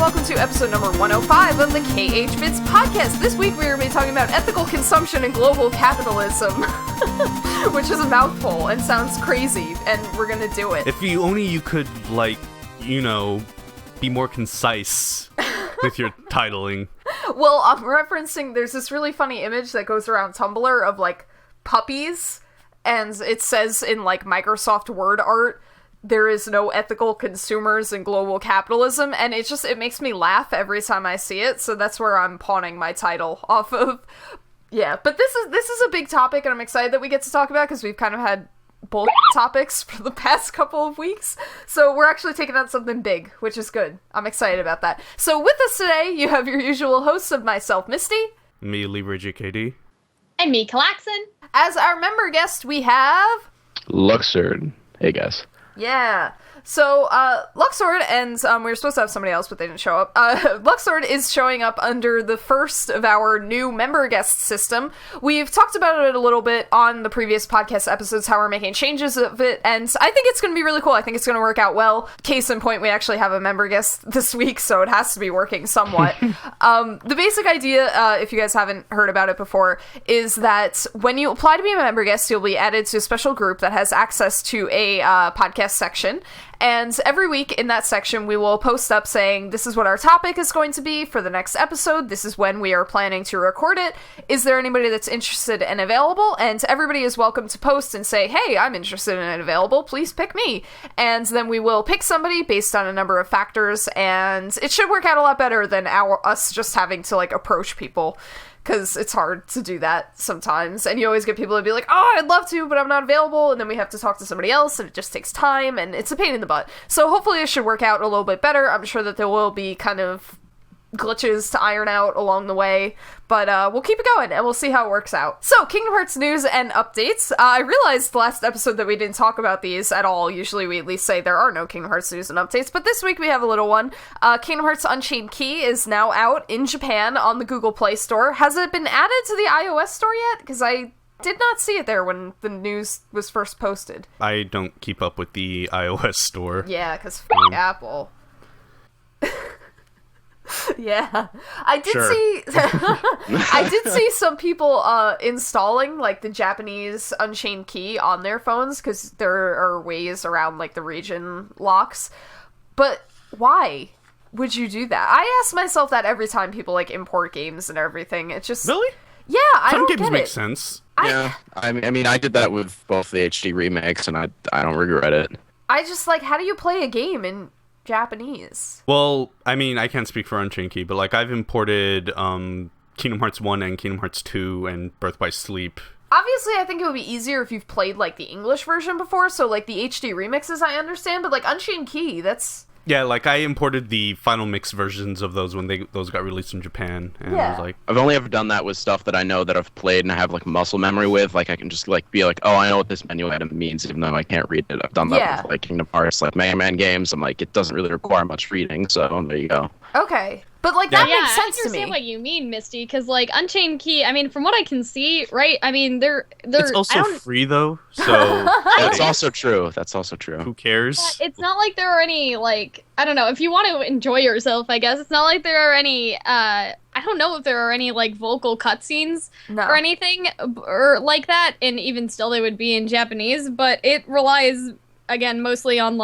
welcome to episode number 105 of the KH-Vids Podcast. This week we're going to be talking about ethical consumption and global capitalism, which is a mouthful and sounds crazy, and we're going to do it. If you could, be more concise with your titling. Well, I'm referencing, there's this really funny image that goes around Tumblr of, puppies, and it says in, Microsoft Word art, there is no ethical consumers in global capitalism, and it makes me laugh every time I see it, so that's where I'm pawning my title off of. Yeah, but this is a big topic, and I'm excited that we get to talk about, because we've kind of had bull topics for the past couple of weeks, so we're actually taking on something big, which is good. I'm excited about that. So with us today, you have your usual hosts of myself, Misty. Me, libregkd. And me, Calxiyn. As our member guest, we have... Luxord. Hey, guys. Yeah. So, Luxord, and we were supposed to have somebody else, but they didn't show up. Luxord is showing up under the first of our new member guest system. We've talked about it a little bit on the previous podcast episodes, how we're making changes of it, and I think it's going to be really cool. I think it's going to work out well. Case in point, we actually have a member guest this week, so it has to be working somewhat. The basic idea, if you guys haven't heard about it before, is that when you apply to be a member guest, you'll be added to a special group that has access to a podcast section. And every week in that section, we will post up saying, this is what our topic is going to be for the next episode. This is when we are planning to record it. Is there anybody that's interested and available? And everybody is welcome to post and say, hey, I'm interested and available. Please pick me. And then we will pick somebody based on a number of factors. And it should work out a lot better than us just having to approach people. Because it's hard to do that sometimes, and you always get people to be like, oh, I'd love to, but I'm not available, and then we have to talk to somebody else, and it just takes time, and it's a pain in the butt. So hopefully it should work out a little bit better. I'm sure that there will be kind of glitches to iron out along the way, but we'll keep it going, and we'll see how it works out. So, Kingdom Hearts news and updates. I realized last episode that we didn't talk about these at all. Usually we at least say there are no Kingdom Hearts news and updates, but this week we have a little one. Kingdom Hearts Unchained Key is now out in Japan on the Google Play Store. Has it been added to the iOS store yet? Because I did not see it there when the news was first posted. I don't keep up with the iOS store. Yeah, because Apple. Yeah, I did see some people installing the Japanese Unchained Key on their phones because there are ways around the region locks. But why would you do that? I ask myself that every time people import games and everything. It's just really, yeah. I don't get it. Some games make sense. Yeah, I mean, I did that with both the HD remakes, and I don't regret it. I just how do you play a game in Japanese? Well, I mean, I can't speak for Unchained Key, but I've imported Kingdom Hearts 1 and Kingdom Hearts 2 and Birth by Sleep. Obviously, I think it would be easier if you've played the English version before, so the HD remixes I understand, but Unchained Key, that's... Yeah, I imported the final mix versions of those when those got released in Japan, and yeah. I was I've only ever done that with stuff that I know that I've played and I have muscle memory with. I can just be oh, I know what this menu item means, even though I can't read it. I've done that with Kingdom Hearts, Mega Man games. I'm it doesn't really require much reading, so there you go. Okay. But, that makes sense to me. I understand what you mean, Misty, because, Unchained Key, I mean, from what I can see, right, I mean, they're It's also free, though, so... That's also true. Who cares? But it's not like there are any, I don't know, if you want to enjoy yourself, I guess, it's not like there are any, I don't know if there are any, vocal cutscenes or anything, or like that, and even still they would be in Japanese, but it relies, again, mostly on,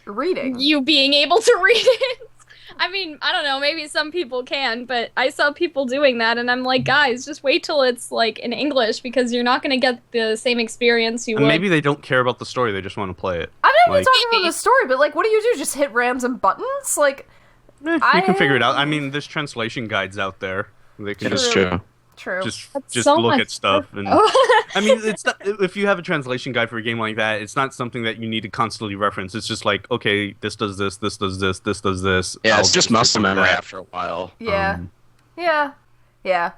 reading. You being able to read it. I mean, I don't know, maybe some people can, but I saw people doing that, and I'm guys, just wait till it's, in English, because you're not going to get the same experience you would. Maybe they don't care about the story, they just want to play it. I'm not even talking about the story, but, what do you do, just hit rams and buttons? You can figure it out. I mean, there's translation guides out there. They can That's true. True. Just look at stuff, and I mean, it's not, if you have a translation guide for a game like that, it's not something that you need to constantly reference. It's just okay, this does this, this does this, this does this. Yeah, it's just muscle memory after a while. Yeah, yeah.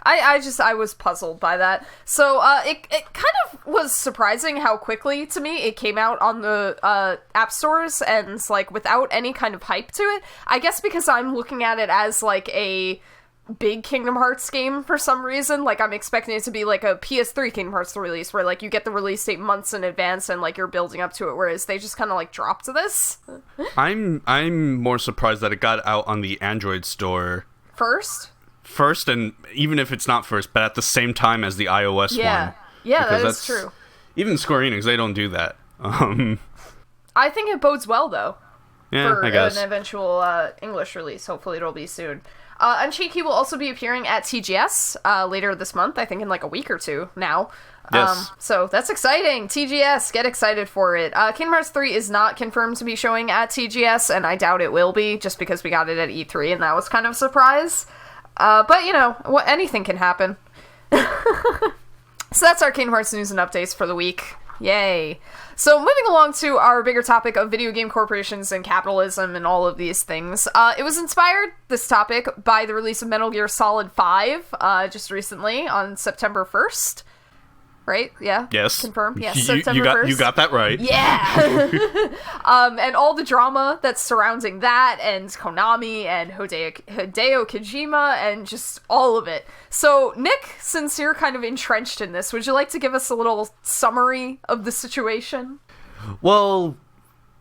I was puzzled by that. So it kind of was surprising how quickly to me it came out on the app stores and without any kind of hype to it. I guess because I'm looking at it as a big Kingdom Hearts game for some reason. Like, I'm expecting it to be like a PS3 Kingdom Hearts release, where, like, you get the release date months in advance and, like, you're building up to it, whereas they just kind of, like, dropped this. I'm more surprised that it got out on the Android store First, and even if it's not first, but at the same time as the iOS one. Yeah, that is true. Even Square Enix, they don't do that. I think it bodes well, though. Yeah, for I guess. an eventual English release. Hopefully it'll be soon. Unchained will also be appearing at TGS later this month, I think in like a week or two now. Yes. So that's exciting. TGS, get excited for it. Kingdom Hearts 3 is not confirmed to be showing at TGS, and I doubt it will be, just because we got it at E3, and that was kind of a surprise. But, you know, anything can happen. So that's our Kingdom Hearts news and updates for the week. Yay. So moving along to our bigger topic of video game corporations and capitalism and all of these things. It was inspired, this topic, by the release of Metal Gear Solid 5 just recently on September 1st. Right? Yeah? Yes. Confirmed? Yes, September 1st. You got that right. Yeah! And all the drama that's surrounding that, and Konami, and Hideo Kojima, and just all of it. So, Nick, since you're kind of entrenched in this, would you like to give us a little summary of the situation? Well,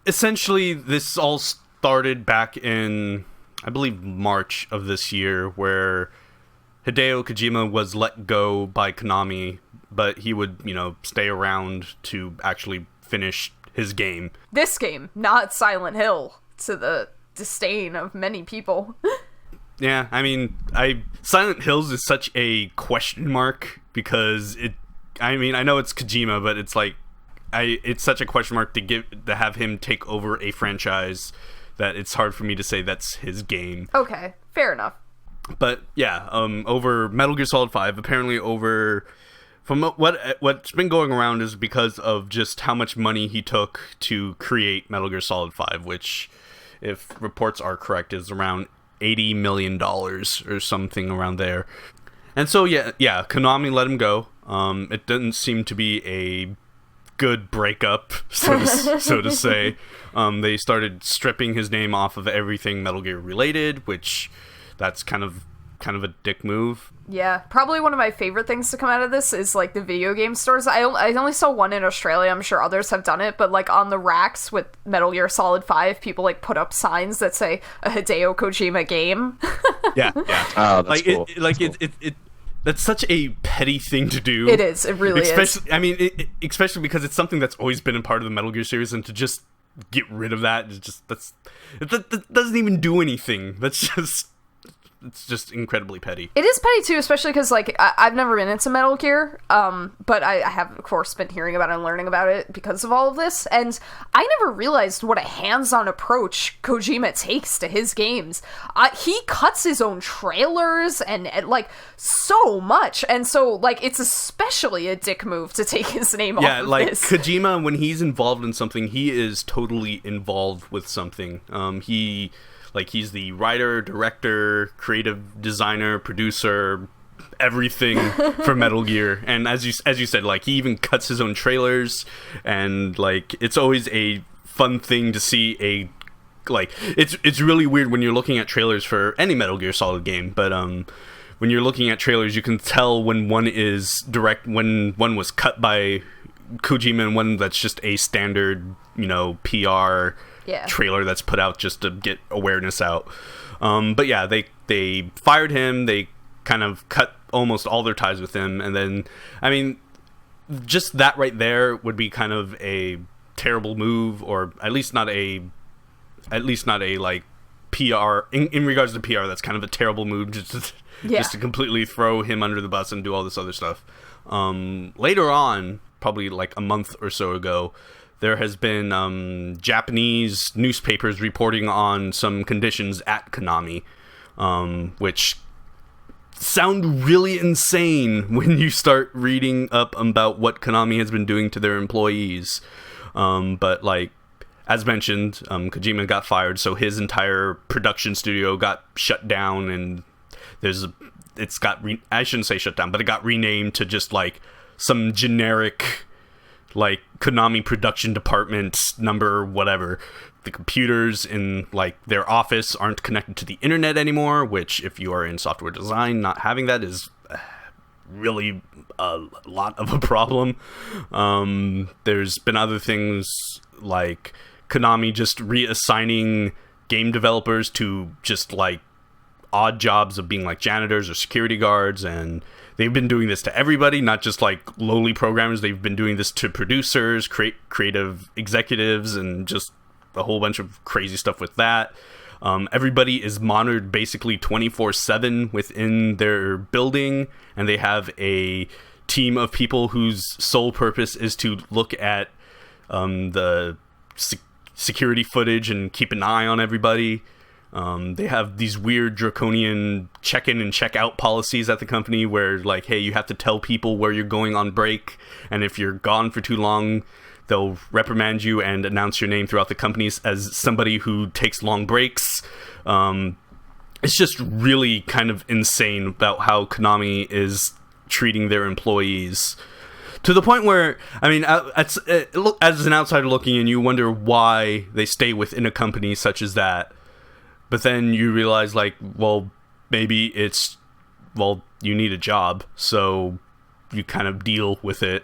essentially, this all started back in, I believe, March of this year, where Hideo Kojima was let go by Konami, but he would, you know, stay around to actually finish his game. This game, not Silent Hill, to the disdain of many people. Yeah, I mean, Silent Hills is such a question mark, because I know it's Kojima, but it's like, it's such a question mark to have him take over a franchise that it's hard for me to say that's his game. Okay, fair enough. But yeah, over Metal Gear Solid 5, apparently from what's been going around is because of just how much money he took to create Metal Gear Solid 5, which, if reports are correct, is around $80 million or something around there. And so yeah, Konami let him go. It didn't seem to be a good breakup, so to say. They started stripping his name off of everything Metal Gear related, which that's kind of a dick move. Yeah, probably one of my favorite things to come out of this is, like, the video game stores. I only saw one in Australia. I'm sure others have done it, but, like, on the racks with Metal Gear Solid 5, people, like, put up signs that say a Hideo Kojima game. Yeah. Oh, that's cool. That's such a petty thing to do. It is. It really is. I mean, especially because it's something that's always been a part of the Metal Gear series, and to just get rid of that is just that doesn't even do anything. It's just incredibly petty. It is petty, too, especially because, like, I've never been into Metal Gear, but I have, of course, been hearing about it and learning about it because of all of this, and I never realized what a hands-on approach Kojima takes to his games. He cuts his own trailers and, like, so much, and so, like, it's especially a dick move to take his name off of this. Yeah, like, Kojima, when he's involved in something, he is totally involved with something. He's the writer, director, creative designer, producer, everything for Metal Gear. And as you said, like, he even cuts his own trailers, and, like, it's always a fun thing to see it's really weird when you're looking at trailers for any Metal Gear Solid game, but when you're looking at trailers, you can tell when one is direct, when one was cut by Kojima, and one that's just a standard, you know, PR trailer that's put out just to get awareness out. But yeah, they fired him. They kind of cut almost all their ties with him, and then, I mean, just that right there would be kind of a terrible move, or at least not a like PR in regards to PR. That's kind of a terrible move, just to completely throw him under the bus and do all this other stuff. Later on, probably like a month or so ago, there has been Japanese newspapers reporting on some conditions at Konami, which sound really insane when you start reading up about what Konami has been doing to their employees. But, like, as mentioned, Kojima got fired, so his entire production studio got shut down, and I shouldn't say shut down, but it got renamed to just, like, some generic, like Konami production department number whatever. The computers in like their office aren't connected to the internet anymore, which if you are in software design, not having that is really a lot of a problem. There's been other things like Konami just reassigning game developers to just like odd jobs of being like janitors or security guards, and they've been doing this to everybody, not just like lowly programmers. They've been doing this to producers, creative executives, and just a whole bunch of crazy stuff with that. Everybody is monitored basically 24/7 within their building, and they have a team of people whose sole purpose is to look at the security footage and keep an eye on everybody. They have these weird draconian check-in and check-out policies at the company where, like, hey, you have to tell people where you're going on break, and if you're gone for too long, they'll reprimand you and announce your name throughout the company as somebody who takes long breaks. It's just really kind of insane about how Konami is treating their employees. To the point where, I mean, as an outsider looking in, you wonder why they stay within a company such as that. But then you realize, like, well, maybe you need a job, so you kind of deal with it.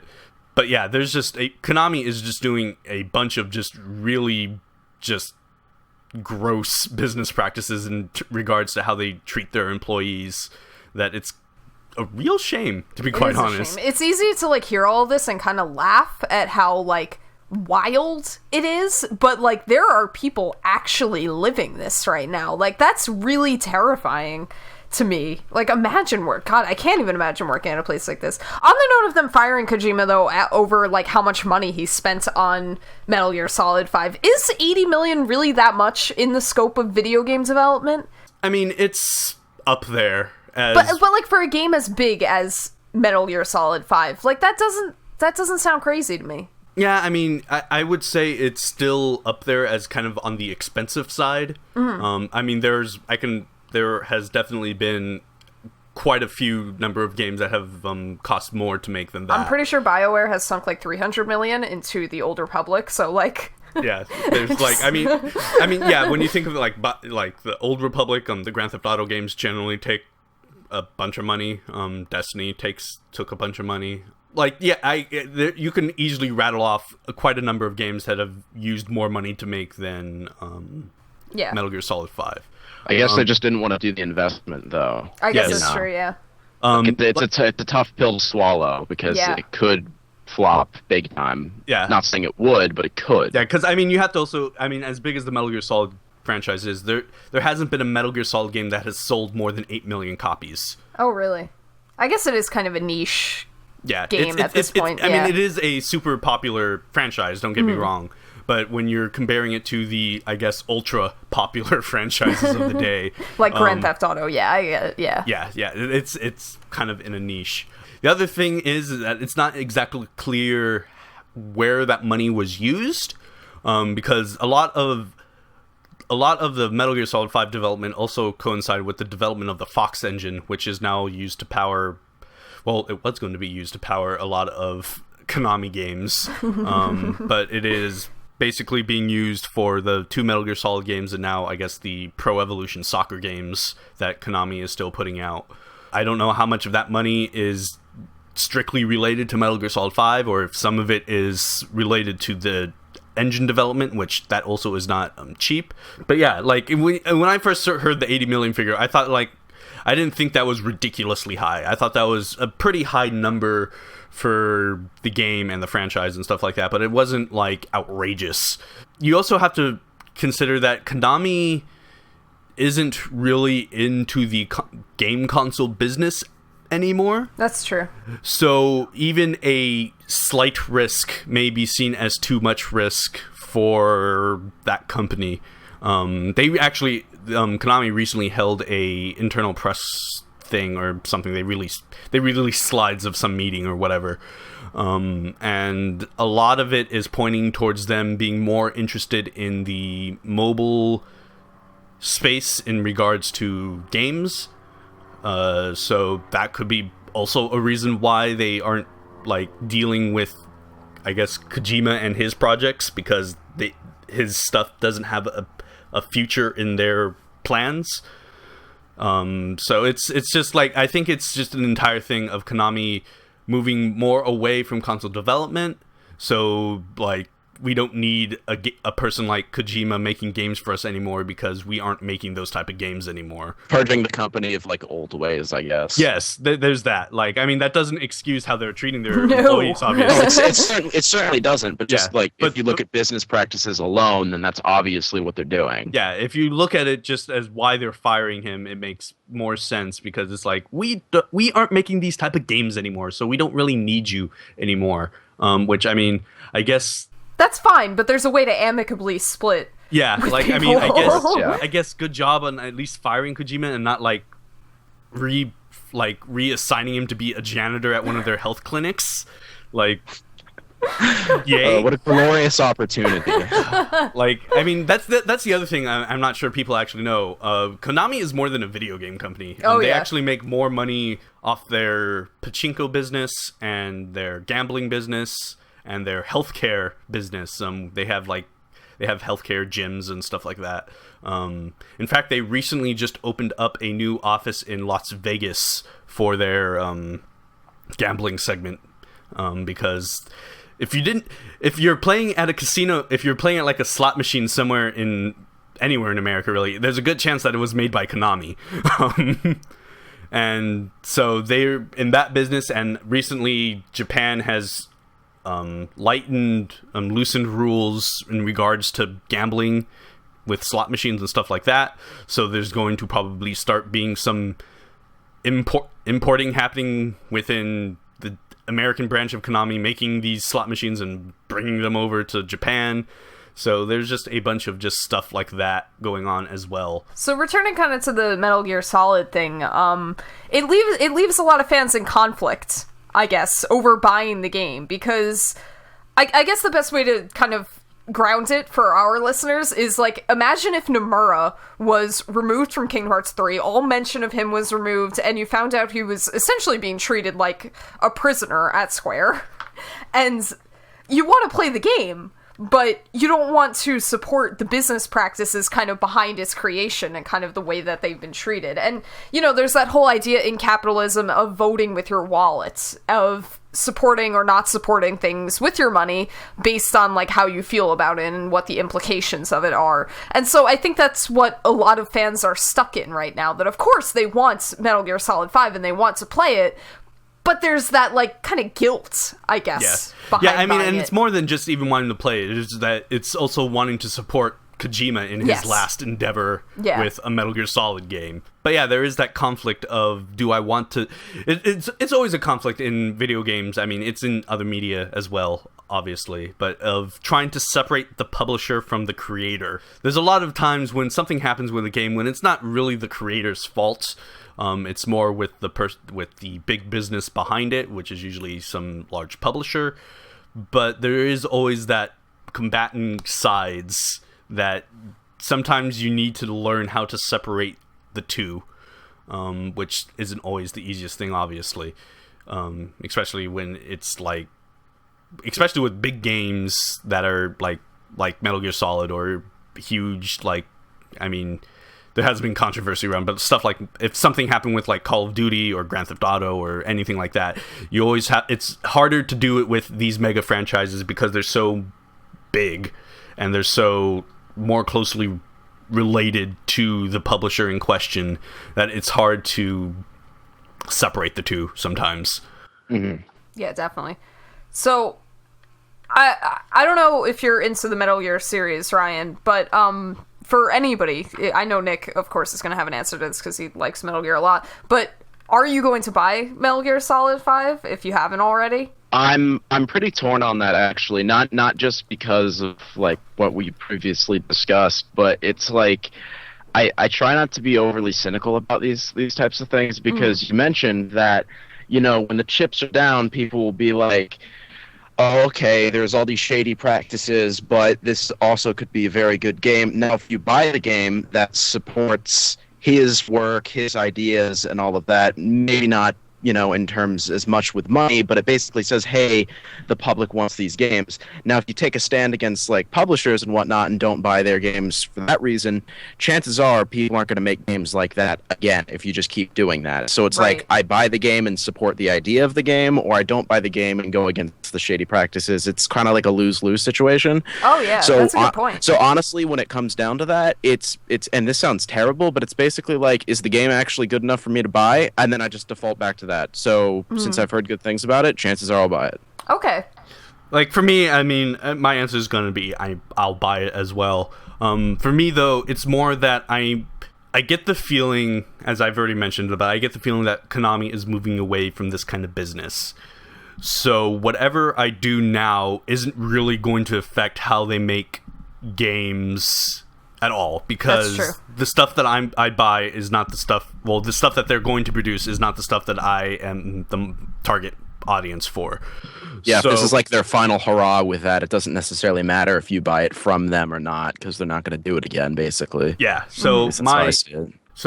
But yeah, Konami is just doing a bunch of just really just gross business practices in regards to how they treat their employees, that it's a real shame, to be quite honest. It's easy to like hear all this and kind of laugh at how like wild it is, but like there are people actually living this right now. Like that's really terrifying to me. Like imagine God, I can't even imagine working at a place like this. On the note of them firing Kojima though, over like how much money he spent on Metal Gear Solid 5, is 80 million really that much in the scope of video game development? I mean, it's up there. But like for a game as big as Metal Gear Solid 5, like that doesn't sound crazy to me. Yeah, I mean, I would say it's still up there as kind of on the expensive side. Mm-hmm. I mean, there has definitely been quite a few number of games that have cost more to make than that. I'm pretty sure BioWare has sunk like 300 million into the Old Republic, so like yeah, there's like I mean yeah, when you think of it like the Old Republic, the Grand Theft Auto games generally take a bunch of money. Destiny took a bunch of money. Like, yeah, you can easily rattle off quite a number of games that have used more money to make than Metal Gear Solid 5. I guess they just didn't want to do the investment, though. I guess that's true, yeah. It's a tough pill to swallow, because it could flop big time. Yeah. Not saying it would, but it could. Yeah, because, I mean, you have to also... I mean, as big as the Metal Gear Solid franchise is, there hasn't been a Metal Gear Solid game that has sold more than 8 million copies. Oh, really? I guess it is kind of a niche game at this point. I mean, it is a super popular franchise, don't get me wrong. But when you're comparing it to the, I guess, ultra popular franchises of the day, like Grand Theft Auto, yeah, it's kind of in a niche. The other thing is that it's not exactly clear where that money was used, because a lot of the Metal Gear Solid 5 development also coincided with the development of the Fox engine, which is now used to power. Well, it was going to be used to power a lot of Konami games, but it is basically being used for the 2 Metal Gear Solid games, and now I guess the Pro Evolution Soccer games that Konami is still putting out. I don't know how much of that money is strictly related to Metal Gear Solid 5, or if some of it is related to the engine development, which that also is not cheap. But yeah, like when I first heard the 80 million figure, I thought I didn't think that was ridiculously high. I thought that was a pretty high number for the game and the franchise and stuff like that, but it wasn't like outrageous. You also have to consider that Konami isn't really into the game console business anymore. That's true. So even a slight risk may be seen as too much risk for that company. They actually, Konami recently held a internal press thing or something. They released slides of some meeting or whatever. And a lot of it is pointing towards them being more interested in the mobile space in regards to games. So that could be also a reason why they aren't like dealing with I guess, Kojima and his projects, because his stuff doesn't have a future in their plans. So it's just like, I think it's just an entire thing of Konami moving more away from console development. So like, we don't need a person like Kojima making games for us anymore, because we aren't making those type of games anymore. Purging the company of like old ways, I guess. Yes, there's that. Like, I mean, that doesn't excuse how they're treating their employees, obviously. It certainly doesn't. But just if you look at business practices alone, then that's obviously what they're doing. Yeah, if you look at it just as why they're firing him, it makes more sense, because it's like, we aren't making these type of games anymore, so we don't really need you anymore. Which, I mean, I guess that's fine, but there's a way to amicably split. Yeah, like people. I guess good job on at least firing Kojima and not like reassigning him to be a janitor at one of their health clinics. Like, yay! What a glorious opportunity. Like, I mean, that's the other thing I'm not sure people actually know. Konami is more than a video game company. They actually make more money off their pachinko business and their gambling business and their healthcare business. They have healthcare gyms and stuff like that. In fact, they recently just opened up a new office in Las Vegas for their gambling segment. Because if you're playing at a casino, if you're playing at like a slot machine anywhere in America, really, there's a good chance that it was made by Konami. And so they're in that business, and recently Japan has loosened rules in regards to gambling with slot machines and stuff like that. So there's going to probably start being some importing happening within the American branch of Konami, making these slot machines and bringing them over to Japan. So there's just a bunch of just stuff like that going on as well. So returning kind of to the Metal Gear Solid thing, it leaves a lot of fans in conflict, I guess, over buying the game, because I guess the best way to kind of ground it for our listeners is, like, imagine if Nomura was removed from Kingdom Hearts 3, all mention of him was removed, and you found out he was essentially being treated like a prisoner at Square, and you want to play the game, but you don't want to support the business practices kind of behind its creation and kind of the way that they've been treated. And, you know, there's that whole idea in capitalism of voting with your wallet, of supporting or not supporting things with your money based on, like, how you feel about it and what the implications of it are. And so I think that's what a lot of fans are stuck in right now, that of course they want Metal Gear Solid 5 and they want to play it, but there's that, like, kind of guilt, I guess, behind I mean, and it. it's more than just even wanting to play it. It's that it's also wanting to support Kojima in his last endeavor with a Metal Gear Solid game. But yeah, there is that conflict of, do I want to... It's always a conflict in video games. I mean, it's in other media as well, obviously, but of trying to separate the publisher from the creator. There's a lot of times when something happens with a game when it's not really the creator's fault. It's more with the big business behind it, which is usually some large publisher. But there is always that combatant sides that sometimes you need to learn how to separate the two, which isn't always the easiest thing, obviously. Especially when it's like, especially with big games that are like Metal Gear Solid or huge, like, I mean, there has been controversy around, but stuff like, if something happened with like Call of Duty or Grand Theft Auto or anything like that, you always have, it's harder to do it with these mega franchises because they're so big and they're so more closely related to the publisher in question that it's hard to separate the two sometimes. Mm-hmm. Yeah, definitely. So I don't know if you're into the Metal Gear series, Ryan, but for anybody, I know Nick, of course, is going to have an answer to this because he likes Metal Gear a lot, but are you going to buy Metal Gear Solid 5 if you haven't already? I'm pretty torn on that, actually. Not just because of like what we previously discussed, but it's like I try not to be overly cynical about these types of things, because you mentioned that, you know, when the chips are down, people will be like, oh, okay, there's all these shady practices, but this also could be a very good game. Now, if you buy the game that supports his work, his ideas, and all of that, maybe not in terms as much with money, but it basically says, hey, the public wants these games. Now, if you take a stand against like publishers and whatnot and don't buy their games for that reason, chances are people aren't going to make games like that again if you just keep doing that. So it's like, I buy the game and support the idea of the game, or I don't buy the game and go against the shady practices. It's kind of like a lose-lose situation. Oh yeah, that's a good point. So honestly, when it comes down to that, it's and this sounds terrible, but it's basically like, is the game actually good enough for me to buy? And then I just default back to that. So since I've heard good things about it, chances are I'll buy it. Okay. Like for me, I mean, my answer is going to be I'll buy it as well. For me though, it's more that I get the feeling, as I've already mentioned, I get the feeling that Konami is moving away from this kind of business. So whatever I do now isn't really going to affect how they make games at all, because the stuff that I buy is not the stuff, well, the stuff that they're going to produce is not the stuff that I am the target audience for. Yeah, so, if this is like their final hurrah with that, it doesn't necessarily matter if you buy it from them or not, because they're not going to do it again, basically. Yeah, so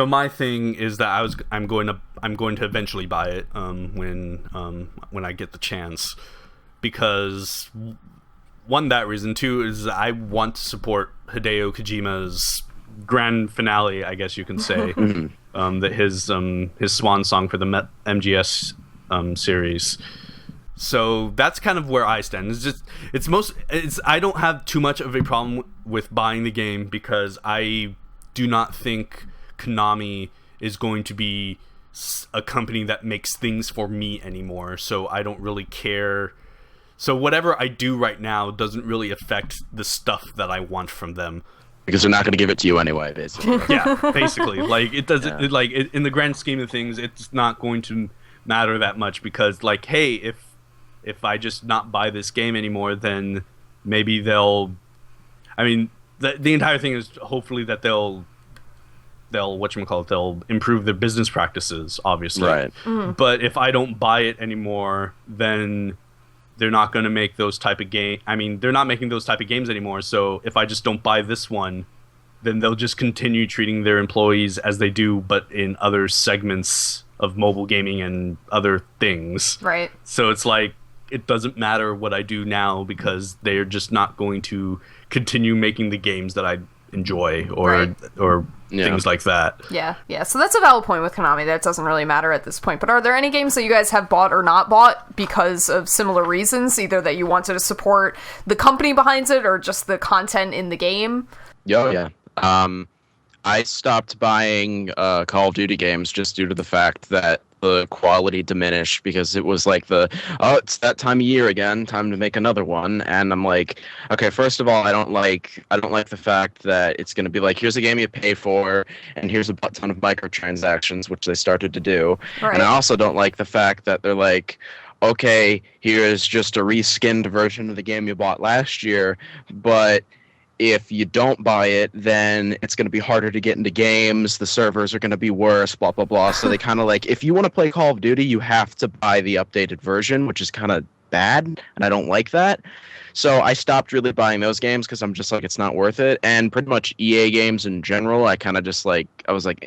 my thing is that I'm going to eventually buy it when I get the chance, because one, that reason. Two is I want to support Hideo Kojima's grand finale, I guess you can say, that his swan song for the MGS series. So that's kind of where I stand. I don't have too much of a problem with buying the game, because I do not think Konami is going to be a company that makes things for me anymore. So I don't really care. So whatever I do right now doesn't really affect the stuff that I want from them, because they're not going to give it to you anyway, basically. Yeah, basically. Like it doesn't. Yeah. In the grand scheme of things, it's not going to matter that much, because like, hey, if I just not buy this game anymore, then maybe they'll. I mean, the entire thing is hopefully that they'll they'll improve their business practices, obviously. Right. Mm-hmm. But if I don't buy it anymore, then they're not going to make those type of game. I mean, they're not making those type of games anymore. So if I just don't buy this one, then they'll just continue treating their employees as they do, but in other segments of mobile gaming and other things. Right. So it's like, it doesn't matter what I do now, because they're just not going to continue making the games that I enjoy or things like that. Yeah. So that's a valid point with Konami. That doesn't really matter at this point. But are there any games that you guys have bought or not bought because of similar reasons? Either that you wanted to support the company behind it or just the content in the game? Yeah. I stopped buying Call of Duty games just due to the fact that the quality diminished, because it was like it's that time of year again, time to make another one. And I'm like, okay, first of all, I don't like the fact that it's going to be like, here's a game you pay for, and here's a ton of microtransactions, which they started to do. Right. And I also don't like the fact that they're like, okay, here's just a reskinned version of the game you bought last year, but if you don't buy it, then it's going to be harder to get into games, the servers are going to be worse, blah, blah, blah. So they kind of like, if you want to play Call of Duty, you have to buy the updated version, which is kind of bad, and I don't like that. So I stopped really buying those games because I'm just like, it's not worth it. And pretty much EA games in general, I kind of just like, I was like,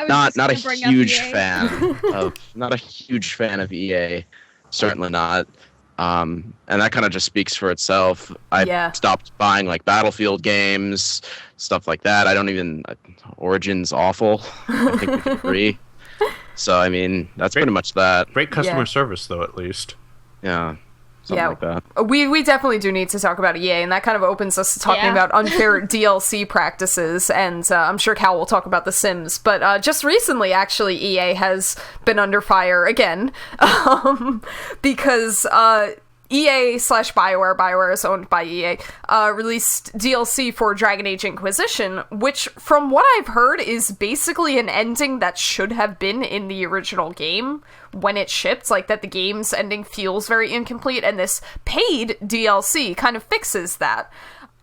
not a huge fan of EA, certainly not. And that kind of just speaks for itself. I stopped buying like Battlefield games, stuff like that. Origin's awful. I think we can agree. So, I mean, that's pretty much that. Great customer service, though, at least. Yeah. Something like that. We definitely do need to talk about EA, and that kind of opens us to talking about unfair DLC practices, and I'm sure Cal will talk about The Sims, but just recently, actually, EA has been under fire again, because EA/BioWare is owned by EA, released DLC for Dragon Age Inquisition, which, from what I've heard, is basically an ending that should have been in the original game when it shipped, like that the game's ending feels very incomplete, and this paid DLC kind of fixes that.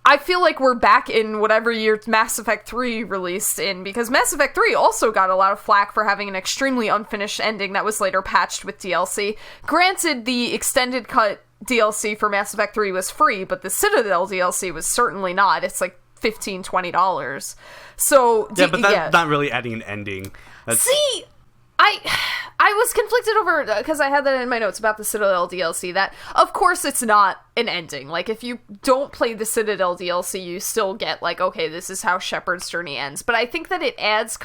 I feel like we're back in whatever year Mass Effect 3 released in, because Mass Effect 3 also got a lot of flack for having an extremely unfinished ending that was later patched with DLC. Granted, the extended cut DLC for Mass Effect 3 was free, but the Citadel DLC was certainly not. It's like $15-$20. So but that's not really adding an ending. See, I was conflicted over, because I had that in my notes about the Citadel DLC, that, of course, it's not an ending. Like, if you don't play the Citadel DLC, you still get, like, okay, this is how Shepard's journey ends. But I think that it adds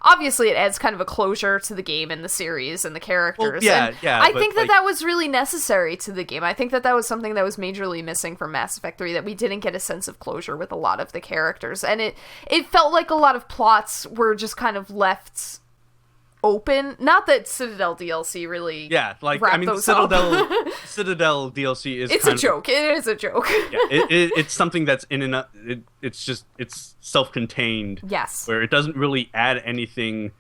obviously it adds kind of a closure to the game and the series and the characters. Well, I think that was really necessary to the game. I think that was something that was majorly missing from Mass Effect 3, that we didn't get a sense of closure with a lot of the characters. And it felt like a lot of plots were just kind of left open. Not that Citadel DLC really Citadel DLC is it's a joke. It is a joke. It's something that's in and it's self-contained. Yes. Where it doesn't really add anything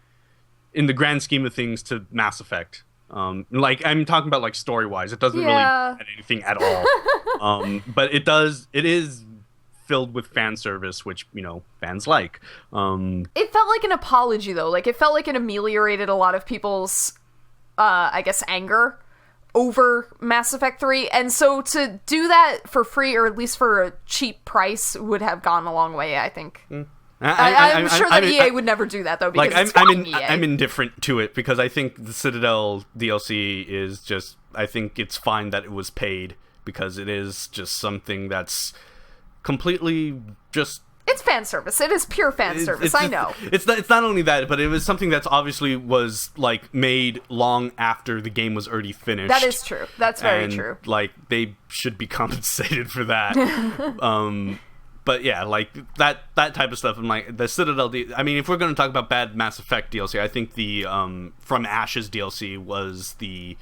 in the grand scheme of things to Mass Effect. Like, I'm talking about, like, story-wise. It doesn't really add anything at all. But it is filled with fan service, which, fans like. It felt like an apology, though. Like, it felt like it ameliorated a lot of people's, I guess, anger over Mass Effect 3. And so to do that for free, or at least for a cheap price, would have gone a long way, I think. I'm sure that EA would never do that, though, because I'm indifferent to it, because I think the Citadel DLC is just... I think it's fine that it was paid, because it is just something that's completely just... It's fan service. It is pure fan service. I know. It's not only that, but it was something that's obviously was, like, made long after the game was already finished. That is true. That's very true. Like, they should be compensated for that. But yeah, like, that type of stuff. And, like, the Citadel... I mean, if we're going to talk about bad Mass Effect DLC, I think the From Ashes DLC was the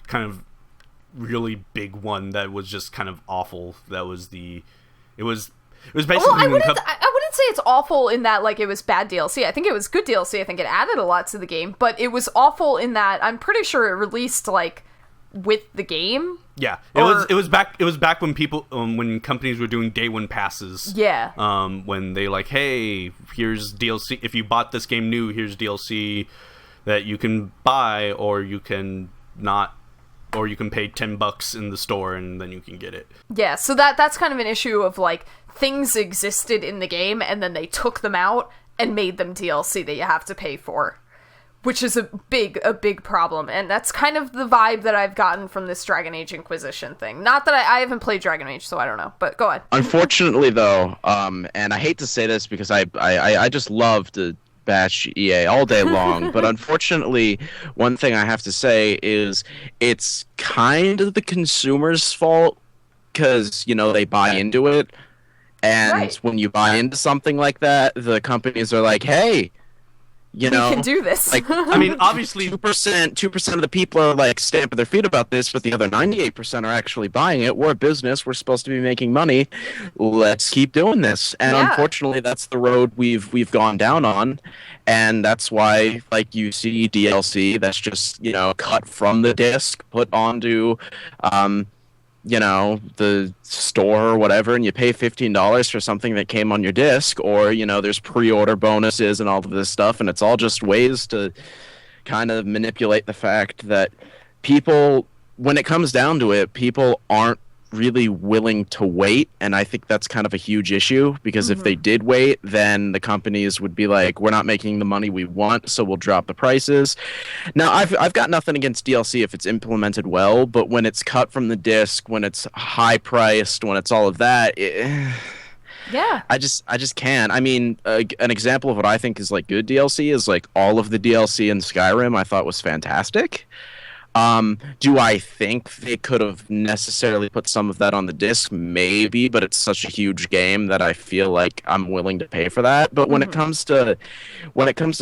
kind of really big one that was just kind of awful. That was the... It was basically... Well, I wouldn't say it's awful in that, like, it was bad DLC. I think it was good DLC. I think it added a lot to the game. But it was awful in that I'm pretty sure it released, like, with the game. Yeah, it was back when people when companies were doing day one passes. Yeah. When they like, hey, here's DLC. If you bought this game new, here's DLC that you can buy, or you can not, or you can pay $10 in the store and then you can get it. Yeah, so that's kind of an issue of, like, things existed in the game and then they took them out and made them DLC that you have to pay for, which is a big problem. And that's kind of the vibe that I've gotten from this Dragon Age Inquisition thing. Not that I haven't played Dragon Age, so I don't know, but go ahead. Unfortunately, though, and I hate to say this because I just love to bash EA all day long, but unfortunately, one thing I have to say is it's kind of the consumer's fault, because, they buy into it, and when you buy into something like that, the companies are like, hey, we can do this. Like, I mean, obviously, 2% of the people are, like, stamping their feet about this, but the other 98% are actually buying it. We're a business. We're supposed to be making money. Let's keep doing this. And unfortunately, that's the road we've gone down on. And that's why, like, you see DLC that's just, cut from the disc, put onto, the store or whatever, and you pay $15 for something that came on your disc, or, there's pre-order bonuses and all of this stuff, and it's all just ways to kind of manipulate the fact that people, when it comes down to it, people aren't really willing to wait, and I think that's kind of a huge issue, because if they did wait, then the companies would be like, we're not making the money we want, so we'll drop the prices. Now, I've got nothing against DLC if it's implemented well, but when it's cut from the disc, when it's high priced, when it's all of that, I just can't. I mean, an example of what I think is, like, good DLC is, like, all of the DLC in Skyrim I thought was fantastic. Do I think they could have necessarily put some of that on the disc? Maybe, but it's such a huge game that I feel like I'm willing to pay for that. But when it comes to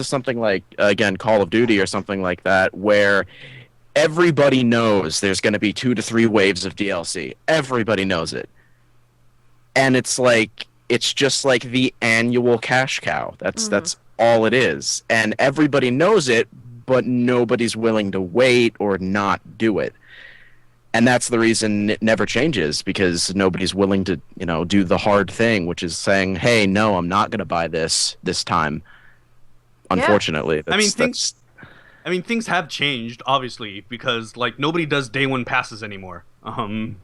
something like, again, Call of Duty or something like that, where everybody knows there's going to be 2 to 3 waves of DLC. Everybody knows it. And it's just like the annual cash cow. That's all it is. And everybody knows it, but nobody's willing to wait or not do it. And that's the reason it never changes, because nobody's willing to, do the hard thing, which is saying, hey, no, I'm not going to buy this time. Unfortunately. Things have changed, obviously, because, like, nobody does day one passes anymore.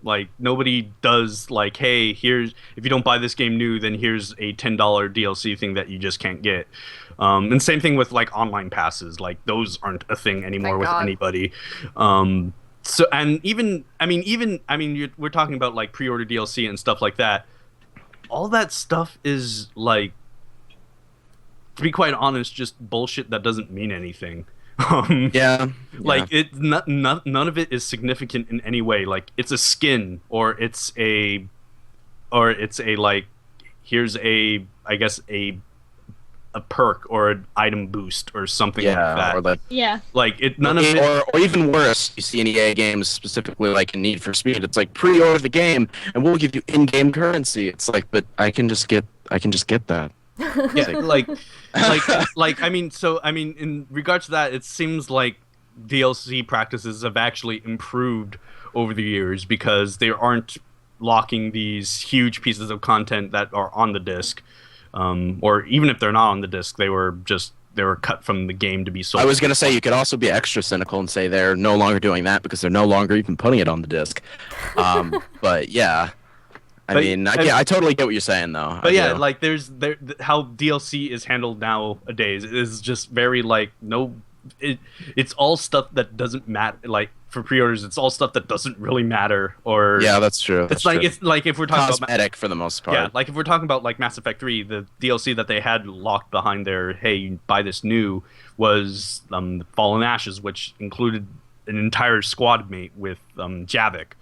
Like nobody does like, hey, here's if you don't buy this game new, then here's a $10 DLC thing that you just can't get. And same thing with like online passes. Like those aren't a thing anymore with anybody. So and we're talking about like pre-order DLC and stuff like that. All that stuff is like, to be quite honest, just bullshit that doesn't mean anything. Like none of it is significant in any way. Like it's a skin, or it's a like, here's a perk or an item boost or something like that. Or like it none of it, or even worse, you see in EA games specifically like in Need for Speed, it's like pre-order the game and we'll give you in-game currency. It's like, but I can just get that. In regards to that, it seems like DLC practices have actually improved over the years because they aren't locking these huge pieces of content that are on the disc, or even if they're not on the disc, they were cut from the game to be sold. I was going to say, you could also be extra cynical and say they're no longer doing that because they're no longer even putting it on the disc. But yeah. I totally get what you're saying, though. But yeah, like how DLC is handled nowadays is just very like it's all stuff that doesn't matter. Like for pre-orders, it's all stuff that doesn't really matter. Or yeah, that's true. It's like if we're talking cosmetic for the most part. Yeah, like if we're talking about like Mass Effect 3, the DLC that they had locked behind their hey, you buy this new was Fallen Ashes, which included an entire squad mate with Javik.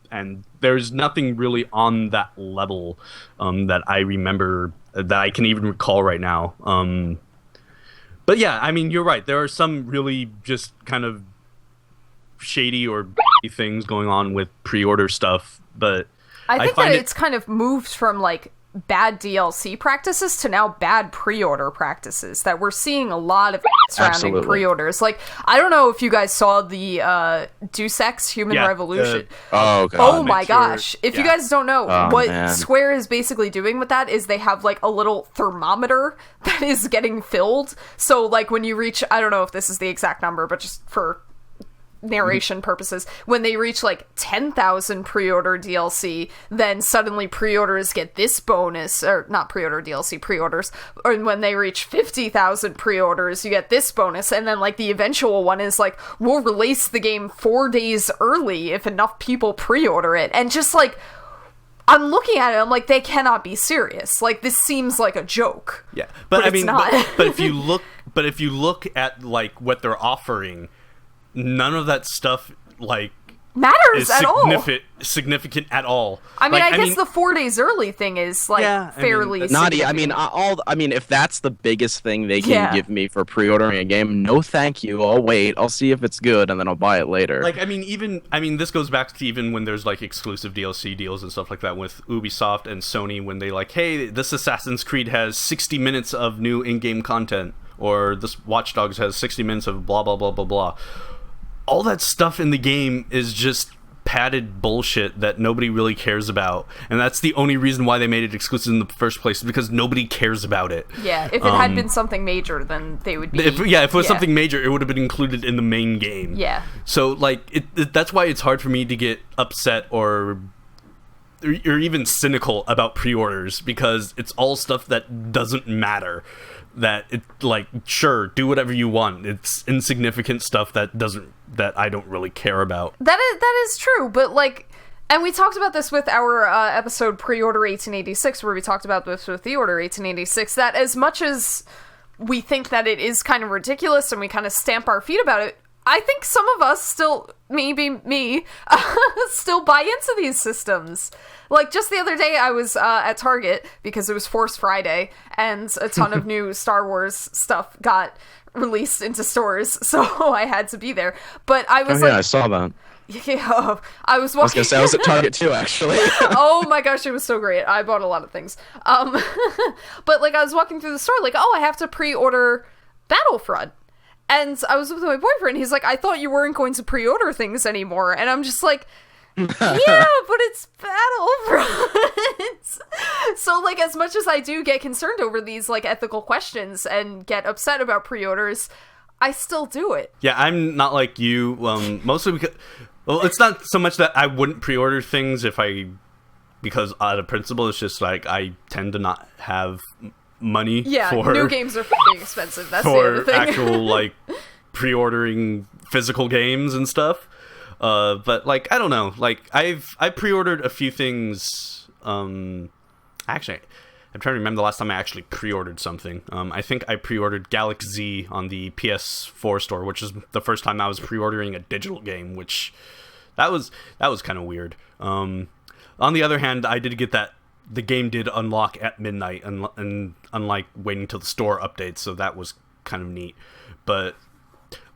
And there's nothing really on that level that I remember, that I can even recall right now. But yeah, I mean, you're right. There are some really just kind of shady or things going on with pre-order stuff, but I think that it's kind of moved from like bad DLC practices to now bad pre-order practices, that we're seeing a lot of surrounding pre-orders. Like, I don't know if you guys saw the Deus Ex Human Revolution. Oh my gosh. If you guys don't know, Square is basically doing with that is they have like a little thermometer that is getting filled. So like when you reach, I don't know if this is the exact number, but just for narration purposes, when they reach like 10,000 pre-order DLC, then suddenly pre-orders get this bonus, or not pre-order DLC, pre-orders, or when they reach 50,000 pre-orders, you get this bonus, and then like the eventual one is like, we'll release the game 4 days early if enough people pre-order it, and just like, I'm looking at it, I'm like, they cannot be serious. Like, this seems like a joke. Yeah, but I mean, it's not. but if you look at like what they're offering, none of that stuff like matters at all. Significant at all. I mean, like, I guess the 4 days early thing is like fairly naughty. I mean, if that's the biggest thing they can give me for pre-ordering a game, no, thank you. I'll wait. I'll see if it's good, and then I'll buy it later. Like, I mean, this goes back to even when there's like exclusive DLC deals and stuff like that with Ubisoft and Sony, when they like, hey, this Assassin's Creed has 60 minutes of new in-game content, or this Watch Dogs has 60 minutes of blah blah blah blah blah. All that stuff in the game is just padded bullshit that nobody really cares about, and that's the only reason why they made it exclusive in the first place, because nobody cares about it. Yeah, if it had been something major, then they would be... If it was something major, it would have been included in the main game. Yeah. So, like, that's why it's hard for me to get upset or even cynical about pre-orders, because it's all stuff that doesn't matter. That it, like, sure, do whatever you want. It's insignificant stuff that I don't really care about. That is true, but like, and we talked about this with our episode Pre-Order 1886, where we talked about this with the Order 1886, that as much as we think that it is kind of ridiculous and we kind of stamp our feet about it, I think some of us still, maybe me, still buy into these systems. Like, just the other day, I was at Target, because it was Force Friday, and a ton of new Star Wars stuff got released into stores, so I had to be there. But I was I saw that. Yeah, I was walking... I was going to say, I was at Target too, actually. Oh my gosh, it was so great. I bought a lot of things. But, like, I was walking through the store, like, I have to pre-order Battlefront. And I was with my boyfriend, he's like, I thought you weren't going to pre-order things anymore. And I'm just like, yeah, but it's Battlefront. So, like, as much as I do get concerned over these, like, ethical questions and get upset about pre-orders, I still do it. Yeah, I'm not like you, mostly because... Well, it's not so much that I wouldn't pre-order things because out of principle, it's just like I tend to not have money for new games are fucking expensive. That's the other thing. Actual like pre-ordering physical games and stuff. But like I don't know, like I pre-ordered a few things. Actually, I'm trying to remember the last time I actually pre-ordered something. I think I pre-ordered Calxiyn on the PS4 store, which is the first time I was pre-ordering a digital game, which that was kind of weird. On the other hand, I did get that the game did unlock at midnight, and unlike waiting till the store updates, so that was kind of neat. But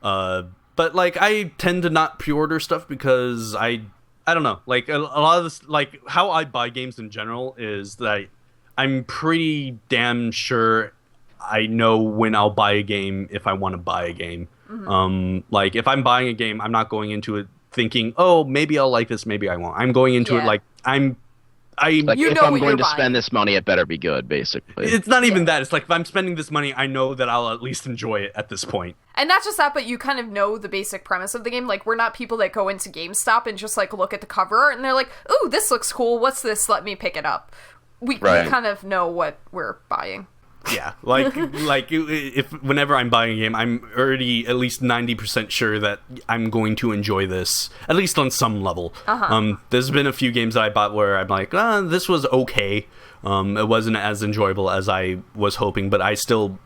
like I tend to not pre-order stuff because I don't know, like a lot of this, like how I buy games in general is that I'm pretty damn sure I know when I'll buy a game if I want to buy a game. Like if I'm buying a game, I'm not going into it thinking, oh, maybe I'll like this, maybe I won't. I'm going into it like like, if I'm going to spend this money, it better be good, basically. It's not even that. It's like, if I'm spending this money, I know that I'll at least enjoy it at this point. And not just that, but you kind of know the basic premise of the game. Like, we're not people that go into GameStop and just, like, look at the cover art and they're like, ooh, this looks cool. What's this? Let me pick it up. We kind of know what we're buying. Yeah, like if whenever I'm buying a game, I'm already at least 90% sure that I'm going to enjoy this, at least on some level. There's been a few games that I bought where I'm like, this was okay. It wasn't as enjoyable as I was hoping, but I still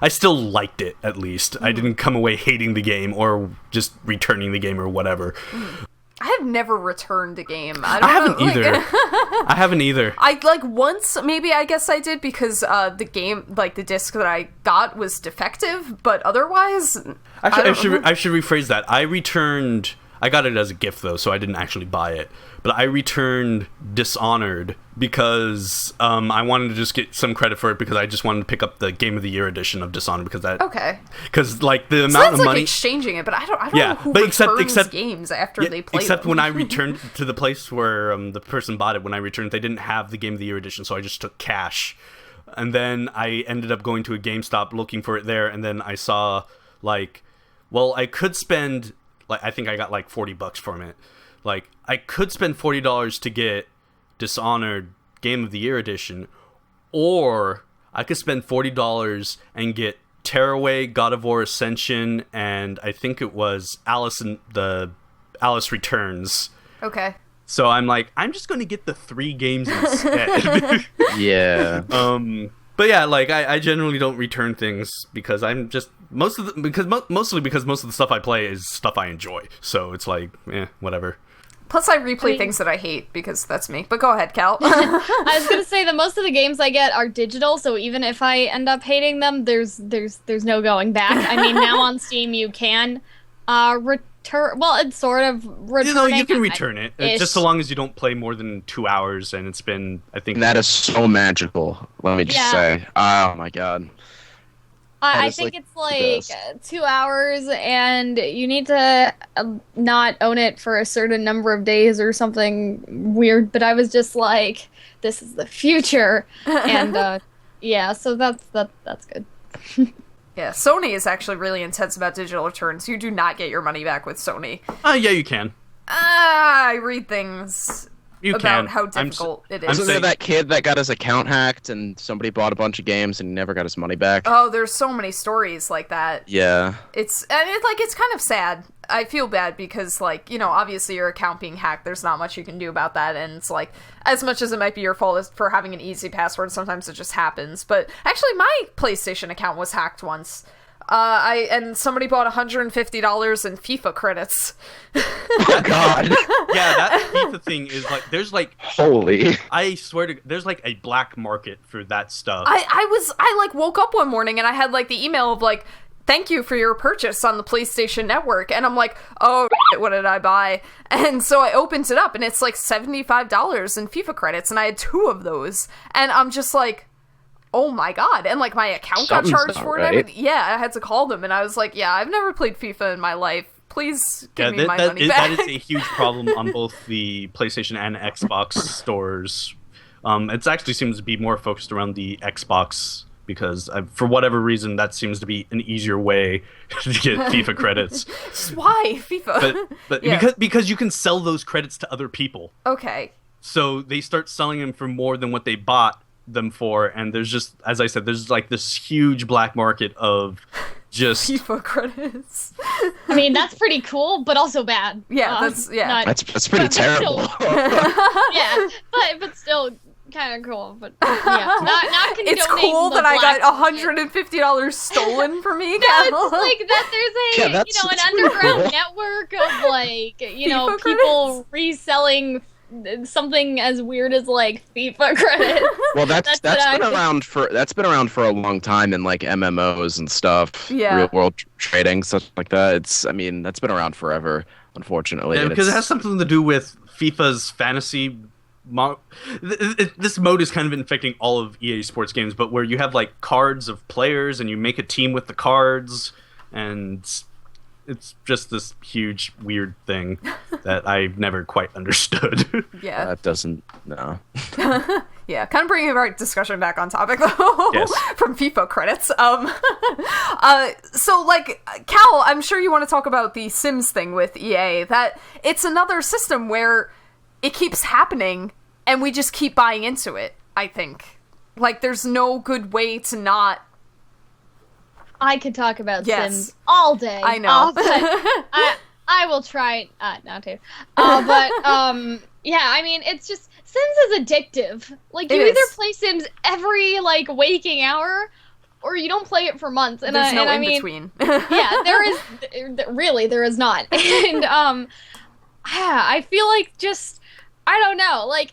liked it, at least. I didn't come away hating the game or just returning the game or whatever. I have never returned a game. I haven't either. I haven't either. I like once, maybe I guess I did because the game, like the disc that I got was defective, but otherwise, actually, I should rephrase that. I got it as a gift though, so I didn't actually buy it. But I returned Dishonored because I wanted to just get some credit for it because I just wanted to pick up the Game of the Year edition of Dishonored because because like the amount of like money exchanging it, but I don't know who returns games after they play except them. when I returned to the place where the person bought it. When I returned, they didn't have the Game of the Year edition, so I just took cash, and then I ended up going to a GameStop looking for it there, and then I saw I could spend I think I got like $40 from it. Like, I could spend $40 to get Dishonored Game of the Year edition, or I could spend $40 and get Tearaway, God of War Ascension, and I think it was Alice Returns. Okay. So I'm like, I'm just going to get the 3 games instead. Yeah. But yeah, like I generally don't return things because I'm just mostly because most of the stuff I play is stuff I enjoy. So it's like, whatever. Plus, I replay things that I hate because that's me. But go ahead, Cal. I was gonna say that most of the games I get are digital, so even if I end up hating them, there's no going back. I mean, now on Steam you can return. Well, it's sort of returning. You can return it just so long as you don't play more than 2 hours, and it's been, I think, that is so magical. Let me just say, oh my god. I think it's like 2 hours, and you need to not own it for a certain number of days or something weird. But I was just like, "This is the future," and so that's good. Yeah, Sony is actually really intense about digital returns. You do not get your money back with Sony. Yeah, you can. I read things about how difficult it is. Wasn't there that kid that got his account hacked and somebody bought a bunch of games and never got his money back? Oh, there's so many stories like that. Yeah. It's kind of sad. I feel bad because, obviously your account being hacked, there's not much you can do about that, and it's like, as much as it might be your fault for having an easy password, sometimes it just happens. But actually, my PlayStation account was hacked once. And somebody bought $150 in FIFA credits. Oh God! Yeah, that FIFA thing is there's holy. I swear to, there's a black market for that stuff. I woke up one morning and I had the email of thank you for your purchase on the PlayStation Network, and I'm like, oh, what did I buy? And so I opened it up and it's $75 in FIFA credits, and I had 2 of those, and I'm just like, oh my god. And my account got charged for it and everything. Yeah, I had to call them and I was like, yeah, I've never played FIFA in my life. Please give me my money back. That is a huge problem on both the PlayStation and Xbox stores. It actually seems to be more focused around the Xbox because for whatever reason that seems to be an easier way to get FIFA credits. Why FIFA? But because you can sell those credits to other people. Okay. So they start selling them for more than what they bought them for, and there's just, as I said, there's like this huge black market of just FIFA credits. I mean, that's pretty cool, but also bad. Yeah, that's pretty terrible. Yeah, but still kind of cool. But yeah, not condoning. It's cool that I got $150 stolen from me. No, it's like that. There's an underground network of like FIFA people reselling something as weird as like FIFA credits. Well, that's been around for a long time in like MMOs and stuff. Yeah. Real world trading, stuff like that. That's been around forever, unfortunately. Yeah, because it has something to do with FIFA's fantasy. This mode has kind of been affecting all of EA Sports games, but where you have like cards of players and you make a team with the cards, and it's just this huge weird thing that I've never quite understood. Yeah. That doesn't, no. Yeah, kind of bringing our discussion back on topic, though. Yes. From FIFA credits. So, like, Cal, I'm sure you want to talk about the Sims thing with EA, that it's another system where it keeps happening, and we just keep buying into it, I think. Like, there's no good way to not... I could talk about Sims all day. I know. I will try not to. Yeah, I mean, it's just, Sims is addictive. Like, you either play Sims every, like, waking hour, or you don't play it for months. And there's no in between. Yeah, there is not. And, yeah, I feel like just, I don't know, like,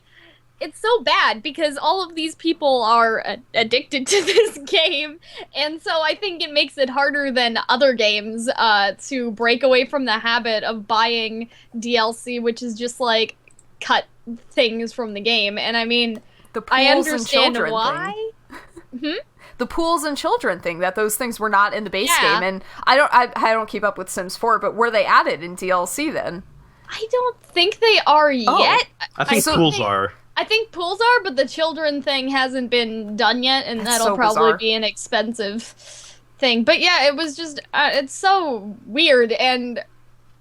it's so bad because all of these people are addicted to this game, and so I think it makes it harder than other games to break away from the habit of buying DLC, which is just like cut things from the game. And I mean, I understand why. The pools and children thing, that those things were not in the base game, and I don't keep up with Sims 4, but were they added in DLC then? I don't think they are yet. I think pools are. I think pools are, but the children thing hasn't been done yet, and that'll probably be an expensive thing. But yeah, it was just, it's so weird, and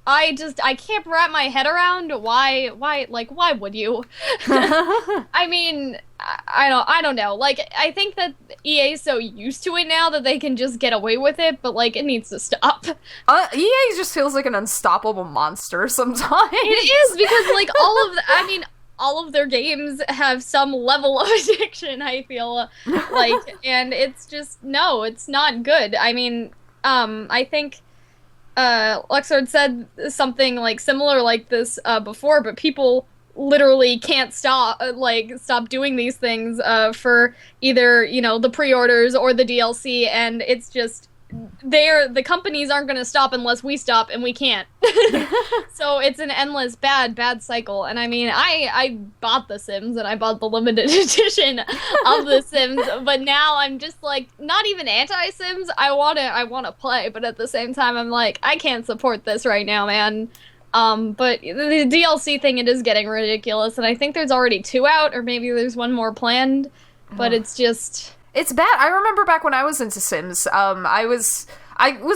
I can't wrap my head around why would you? I mean, I don't know. Like, I think that EA is so used to it now that they can just get away with it, but like, it needs to stop. EA just feels like an unstoppable monster sometimes. It is, because like all of their games have some level of addiction, I feel like, and it's just, no, it's not good. I mean, I think Luxord said something like similar like this before, but people literally can't stop doing these things for either, the pre-orders or the DLC, and it's just, the companies aren't going to stop unless we stop, and we can't. So it's an endless bad cycle. And I mean, I bought The Sims, and I bought the limited edition of The Sims, but now I'm just like, not even anti-Sims. I wanna play, but at the same time, I'm like, I can't support this right now, man. But the DLC thing, it is getting ridiculous, and I think there's already 2 out, or maybe there's 1 more planned, but it's just... It's bad. I remember back when I was into Sims, I was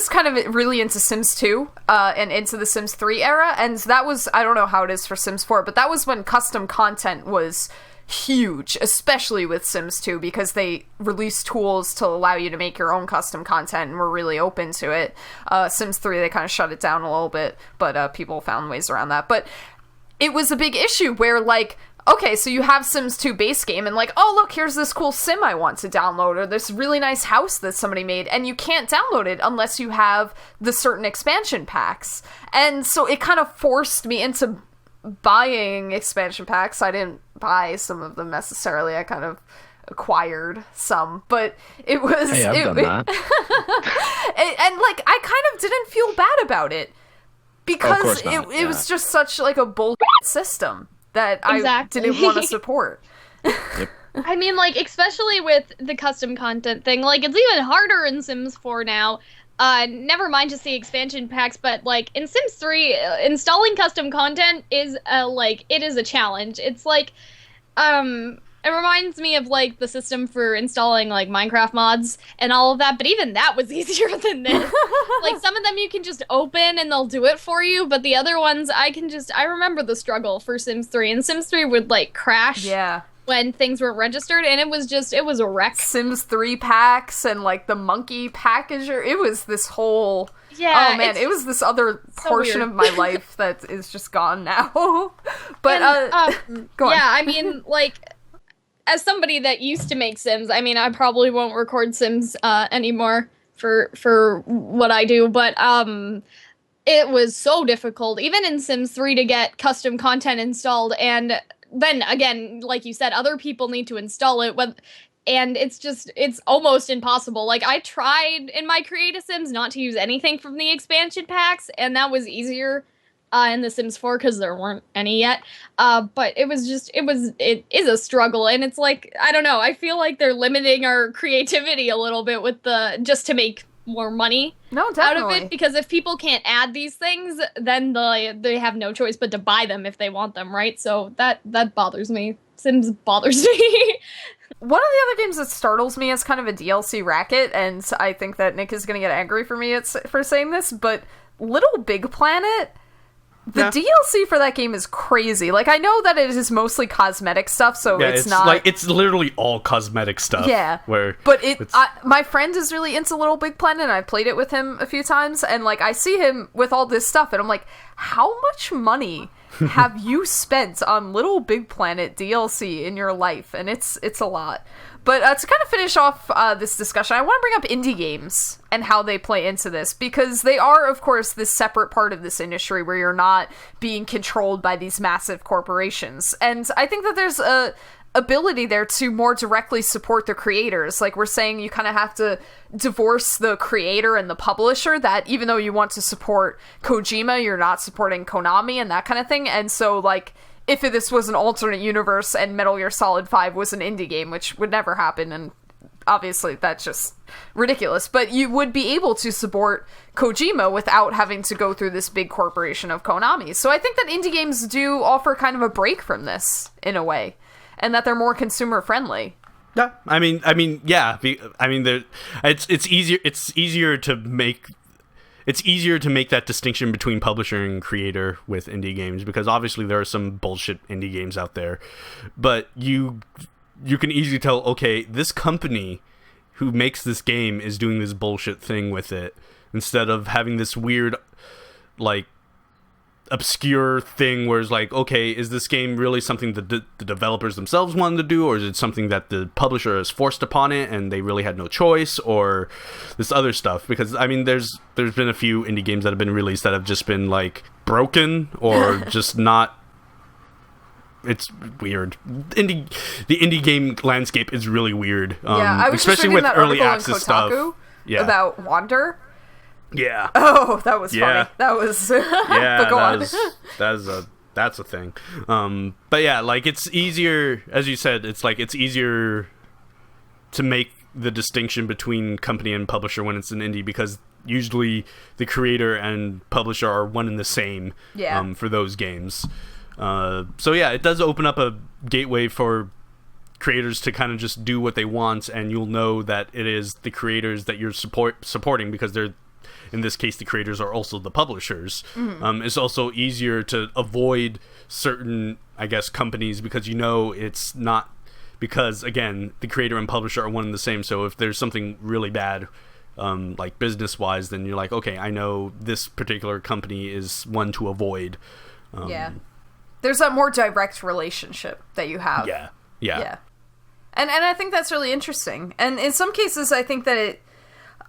kind of really into Sims 2, and into the Sims 3 era, and that was, I don't know how it is for Sims 4, but that was when custom content was huge, especially with Sims 2, because they released tools to allow you to make your own custom content, and were really open to it. Sims 3, they kind of shut it down a little bit, but people found ways around that. But it was a big issue where, like, okay, so you have Sims 2 base game, and like, oh, look, here's this cool sim I want to download, or this really nice house that somebody made, and you can't download it unless you have the certain expansion packs. And so it kind of forced me into buying expansion packs. I didn't buy some of them necessarily, I kind of acquired some, but it was... Hey, I've done that. And like, I kind of didn't feel bad about it, because it was just such like a bullshit system that I didn't want to support. Yep. I mean, like, especially with the custom content thing, like, it's even harder in Sims 4 now. Never mind just the expansion packs, but, like, in Sims 3, installing custom content is, it is a challenge. It's like, It reminds me of, like, the system for installing, like, Minecraft mods and all of that, but even that was easier than this. Like, some of them you can just open and they'll do it for you, but the other ones, I remember the struggle for Sims 3, and Sims 3 would, like, crash. Yeah. When things weren't registered, and it was a wreck. Sims 3 packs and, like, the monkey packager, it was this whole... Yeah, oh man, it was this other portion of my life that is just gone now. But, go on. Yeah, I mean, like, as somebody that used to make Sims, I mean, I probably won't record Sims anymore for what I do, but it was so difficult, even in Sims 3, to get custom content installed, and then, again, like you said, other people need to install it, and it's almost impossible. Like, I tried in my Create a Sims not to use anything from the expansion packs, and that was easier in The Sims 4 because there weren't any yet. But it is a struggle, and it's like, I don't know, I feel like they're limiting our creativity a little bit with just to make more money out of it, because if people can't add these things, then they have no choice but to buy them if they want them, right? So that bothers me. Sims bothers me. One of the other games that startles me as kind of a DLC racket, and I think that Nick is going to get angry for me for saying this, but Little Big Planet, the DLC for that game is crazy. Like, I know that it is mostly cosmetic stuff, so it's not... like, it's literally all cosmetic stuff. Yeah. But my friend is really into Little Big Planet, and I've played it with him a few times, and, like, I see him with all this stuff, and I'm like, how much money have you spent on Little Big Planet DLC in your life? And it's a lot. But to kind of finish off this discussion, I want to bring up indie games and how they play into this, because they are, of course, this separate part of this industry where you're not being controlled by these massive corporations. And I think that there's a ability there to more directly support the creators. Like we're saying, you kind of have to divorce the creator and the publisher, that even though you want to support Kojima, you're not supporting Konami and that kind of thing. And so, like, if this was an alternate universe and Metal Gear Solid 5 was an indie game, which would never happen, and obviously that's just ridiculous, but you would be able to support Kojima without having to go through this big corporation of Konami. So I think that indie games do offer kind of a break from this, in a way, and that they're more consumer friendly. Yeah, I mean, yeah. I mean, it's easier to make that distinction between publisher and creator with indie games, because obviously there are some bullshit indie games out there, but you can easily tell, okay, this company who makes this game is doing this bullshit thing with it, instead of having this weird, like, obscure thing where it's like, okay, is this game really something that the developers themselves wanted to do, or is it something that the publisher has forced upon it and they really had no choice, or this other stuff? Because I mean, there's been a few indie games that have been released that have just been like broken or just not. It's weird. The indie game landscape is really weird. I was especially just with that early article in access Kotaku stuff. Yeah. About Wander. Yeah. Oh, that was Yeah. funny. That was... Yeah, but go on. that's a thing. But yeah, like, it's easier, as you said, it's like it's easier to make the distinction between company and publisher when it's an indie, because usually the creator and publisher are one and the same for those games. So yeah, it does open up a gateway for creators to kind of just do what they want, and you'll know that it is the creators that you're supporting, because they're, in this case, the creators are also the publishers. Mm-hmm. It's also easier to avoid certain, I guess, companies, because you know it's not, because again, the creator and publisher are one and the same. So if there's something really bad, like business wise, then you're like, okay, I know this particular company is one to avoid. There's a more direct relationship that you have. Yeah. And I think that's really interesting. And in some cases, I think that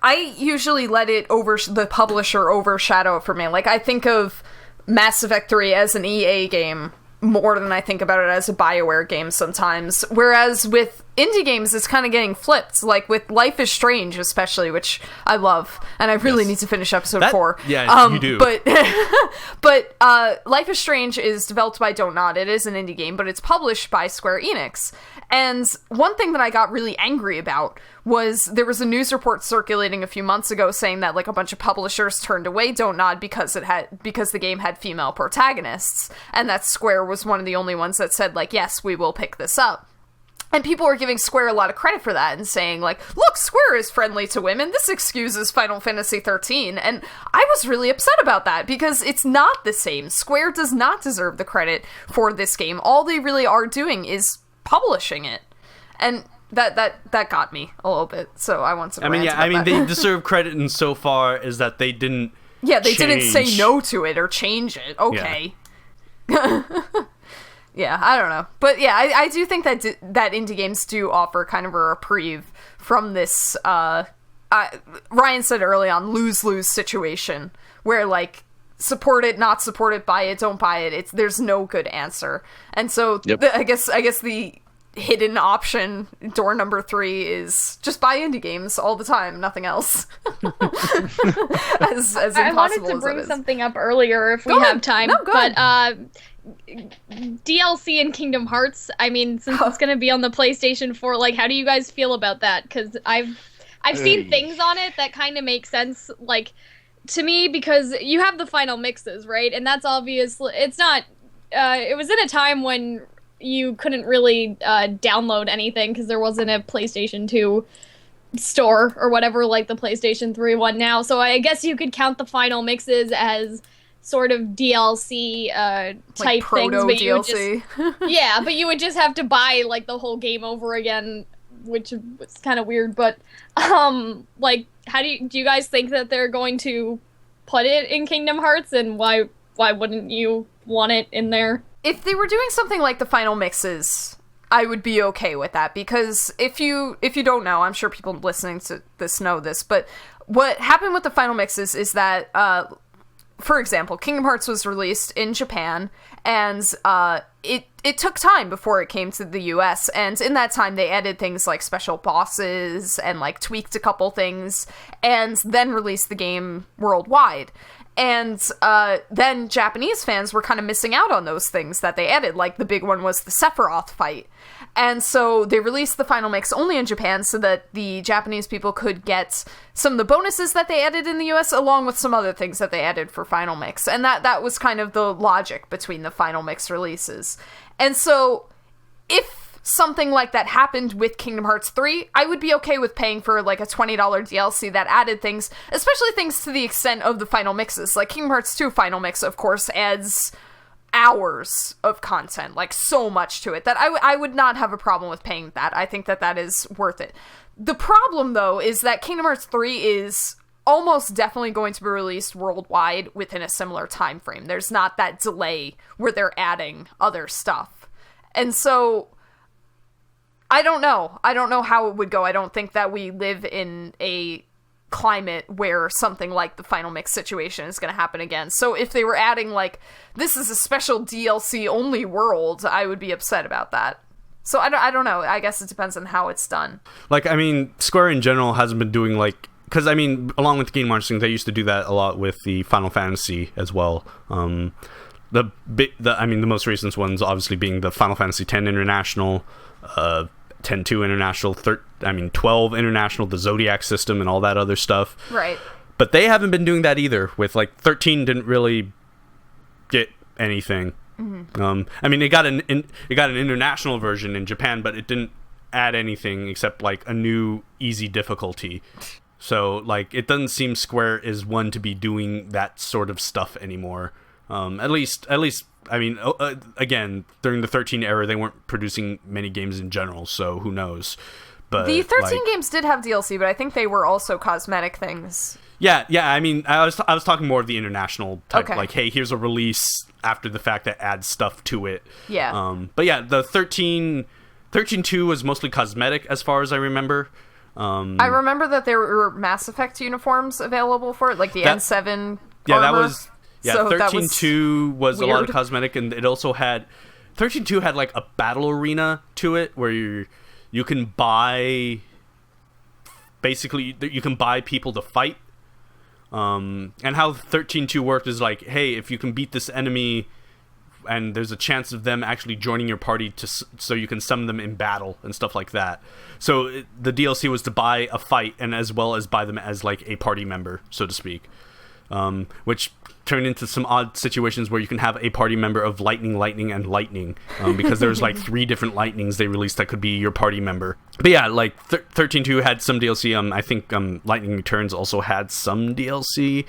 I usually let the publisher overshadow it for me. Like, I think of Mass Effect 3 as an EA game more than I think about it as a BioWare game sometimes. Whereas with indie games, it's kind of getting flipped. Like with Life is Strange, especially, which I love, and I really need to finish episode 4. Yeah, you do. But Life is Strange is developed by Don't Nod. It is an indie game, but it's published by Square Enix. And one thing that I got really angry about was there was a news report circulating a few months ago saying that like a bunch of publishers turned away Don't Nod because the game had female protagonists, and that Square was one of the only ones that said like, yes, we will pick this up. And people were giving Square a lot of credit for that and saying, like, look, Square is friendly to women. This excuses Final Fantasy XIII. And I was really upset about that because it's not the same. Square does not deserve the credit for this game. All they really are doing is publishing it. And that got me a little bit. So I want some rant about that. They deserve credit insofar as that they didn't didn't say no to it or change it. Okay. Yeah. Yeah, I don't know. But yeah, I do think that indie games do offer kind of a reprieve from this, Ryan said early on, lose-lose situation, where, like, support it, not support it, buy it, don't buy it, there's no good answer. And so, I guess the hidden option, door number 3, is just buy indie games all the time, nothing else. as impossible I wanted to bring something up earlier if we have time. No, go ahead. DLC in Kingdom Hearts, I mean, since it's going to be on the PlayStation 4, like, how do you guys feel about that? Because I've seen things on it that kind of make sense, like, to me, because you have the final mixes, right? And that's obviously, it's not, it was in a time when you couldn't really download anything because there wasn't a PlayStation 2 store or whatever, like the PlayStation 3 one now. So I guess you could count the final mixes as sort of DLC type things, but you would just, but you would just have to buy like the whole game over again, which was kind of weird. But like, how do you guys think that they're going to put it in Kingdom Hearts, and why wouldn't you want it in there? If they were doing something like the final mixes, I would be okay with that, because if you don't know, I'm sure people listening to this know this, but what happened with the final mixes is that for example, Kingdom Hearts was released in Japan, and it took time before it came to the US, and in that time they added things like special bosses and like tweaked a couple things, and then released the game worldwide. And then Japanese fans were kind of missing out on those things that they added, like the big one was the Sephiroth fight. And so they released the final mix only in Japan so that the Japanese people could get some of the bonuses that they added in the US, along with some other things that they added for final mix. And that was kind of the logic between the final mix releases. And so if something like that happened with Kingdom Hearts 3, I would be okay with paying for like a $20 DLC that added things, especially things to the extent of the final mixes. Like Kingdom Hearts 2 final mix, of course, adds hours of content, like so much to it, that I would not have a problem with paying that. I think that is worth it. The problem, though, is that Kingdom Hearts 3 is almost definitely going to be released worldwide within a similar time frame. There's not that delay where they're adding other stuff. And so I don't know. I don't know how it would go. I don't think that we live in a climate where something like the final mix situation is going to happen again. So if they were adding, like, this is a special DLC only world, I would be upset about that. So I don't know. I guess it depends on how it's done. Like, I mean, Square in general hasn't been doing, like, because, I mean, along with the Game Launch thing, they used to do that a lot with the Final Fantasy as well. The most recent ones obviously being the Final Fantasy X International, 10-2 International, 12 International, the Zodiac system, and all that other stuff. Right. But they haven't been doing that either. With, like, 13 didn't really get anything. Mm-hmm. I mean, it got an international version in Japan, but it didn't add anything except, like, a new easy difficulty. So, like, it doesn't seem Square is one to be doing that sort of stuff anymore. At least. I mean, again, during the 13 era, they weren't producing many games in general, so who knows? But the 13 games did have DLC, but I think they were also cosmetic things. Yeah. I mean, I was talking more of the international type, like, hey, here's a release after the fact that adds stuff to it. Yeah. But yeah, the 13.2 was mostly cosmetic, as far as I remember. I remember that there were Mass Effect uniforms available for it, like the N7 Yeah, armor. that was... Yeah, so 13.2 was a lot of cosmetic, and it also had... 13.2 had, like, a battle arena to it, where you can buy... Basically, you can buy people to fight. And how 13.2 worked is like, hey, if you can beat this enemy, and there's a chance of them actually joining your party so you can summon them in battle and stuff like that. So the DLC was to buy a fight, and as well as buy them as, like, a party member, so to speak. which turned into some odd situations where you can have a party member of Lightning, and Lightning, because there's like 3 different Lightnings they released that could be your party member. But yeah, like 13.2 had some DLC. I think Lightning Returns also had some DLC,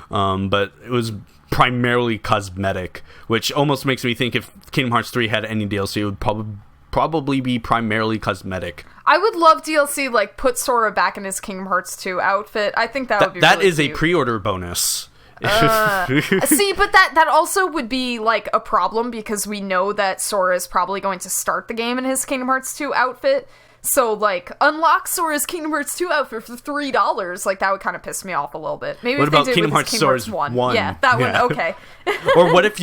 but it was primarily cosmetic, which almost makes me think if Kingdom Hearts 3 had any DLC, it would probably be primarily cosmetic. I would love DLC, like, put Sora back in his Kingdom Hearts 2 outfit. I think that would be that really is cute. A pre-order bonus. See, but that also would be, like, a problem, because we know that Sora is probably going to start the game in his Kingdom Hearts 2 outfit. So, like, unlock Sora's Kingdom Hearts 2 outfit for $3. Like, that would kind of piss me off a little bit. Maybe what if they about did Kingdom with Hearts Kingdom Hearts Sora's 1? Yeah, that one, okay. Or what if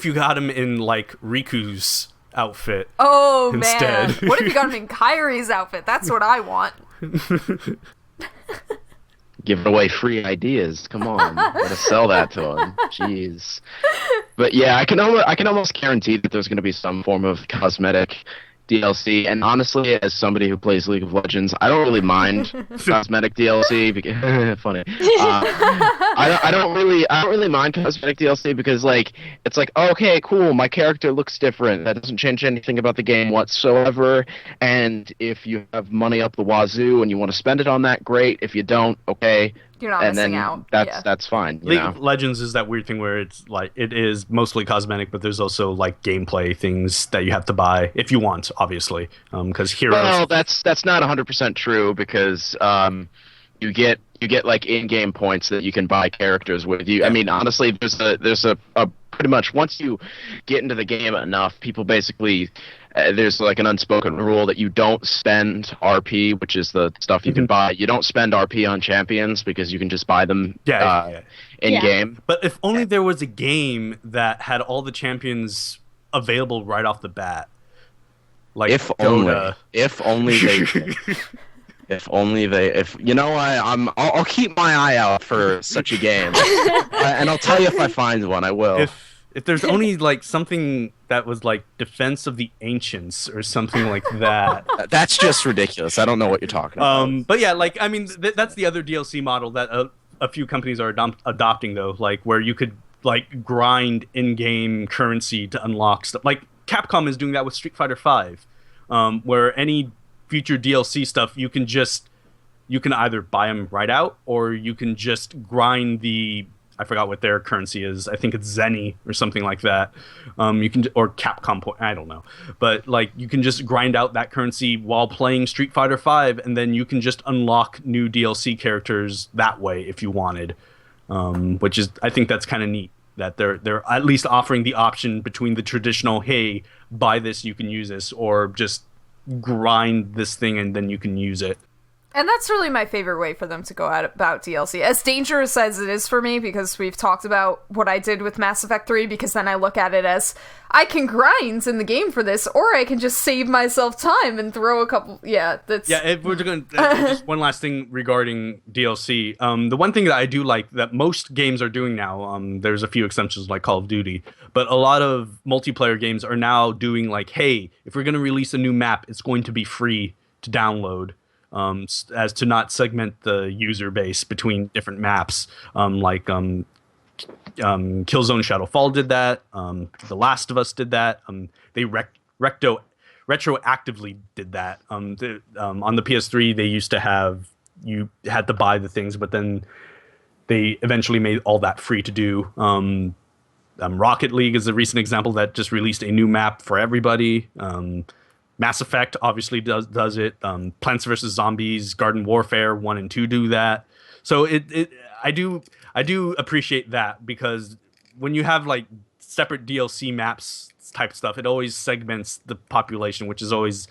you got him in, like, Riku's outfit instead? Man. What if you got him in Kairi's outfit? That's what I want. Giving away free ideas. Come on, gotta sell that to him. Jeez. But yeah, I can almost guarantee that there's going to be some form of cosmetic DLC. And honestly, as somebody who plays League of Legends, I don't really mind cosmetic DLC. Because, funny. I don't really mind cosmetic DLC because like it's like, okay, cool, my character looks different. That doesn't change anything about the game whatsoever. And if you have money up the wazoo and you want to spend it on that, great. If you don't, okay. You're not missing out. That's fine. League of Legends is that weird thing where it's like it is mostly cosmetic, but there's also like gameplay things that you have to buy if you want, obviously. Because Heroes. Well, that's not 100% true because you get like in-game points that you can buy characters with. I mean, honestly, there's a pretty much once you get into the game enough, people basically. There's like an unspoken rule that you don't spend RP, which is the stuff you can buy. You don't spend RP on champions because you can just buy them in game. But if only there was a game that had all the champions available right off the bat. Like if Dota. only if you know I'll keep my eye out for such a game, and I'll tell you if I find one. I will. If there's only like something that was like Defense of the Ancients or something like that. That's just ridiculous. I don't know what you're talking about. But yeah, like I mean, that's the other DLC model that a few companies are adopting though, like where you could like grind in-game currency to unlock stuff. Like Capcom is doing that with Street Fighter V, where any future DLC stuff you can either buy them right out or you can just grind the. I forgot what their currency is. I think it's Zenny or something like that. You can or Capcom point. I don't know, but like you can just grind out that currency while playing Street Fighter V, and then you can just unlock new DLC characters that way if you wanted. Which is, I think that's kind of neat that they're at least offering the option between the traditional, hey, buy this, you can use this, or just grind this thing and then you can use it. And that's really my favorite way for them to go about DLC. As dangerous as it is for me, because we've talked about what I did with Mass Effect 3, because then I look at it as, I can grind in the game for this, or I can just save myself time and throw a couple... Yeah, that's... Yeah, if we're going just one last thing regarding DLC. The one thing that I do like that most games are doing now, there's a few exceptions like Call of Duty, but a lot of multiplayer games are now doing like, hey, if we're going to release a new map, it's going to be free to download. As to not segment the user base between different maps, like Killzone Shadowfall did that. The Last of Us did that. They retroactively did that. On the PS3, they used to have you had to buy the things, but then they eventually made all that free to do. Rocket League is a recent example that just released a new map for everybody. Mass Effect obviously does it. Plants vs. Zombies, Garden Warfare 1 and 2 do that. So I do appreciate that, because when you have like separate DLC maps type stuff, it always segments the population, which is always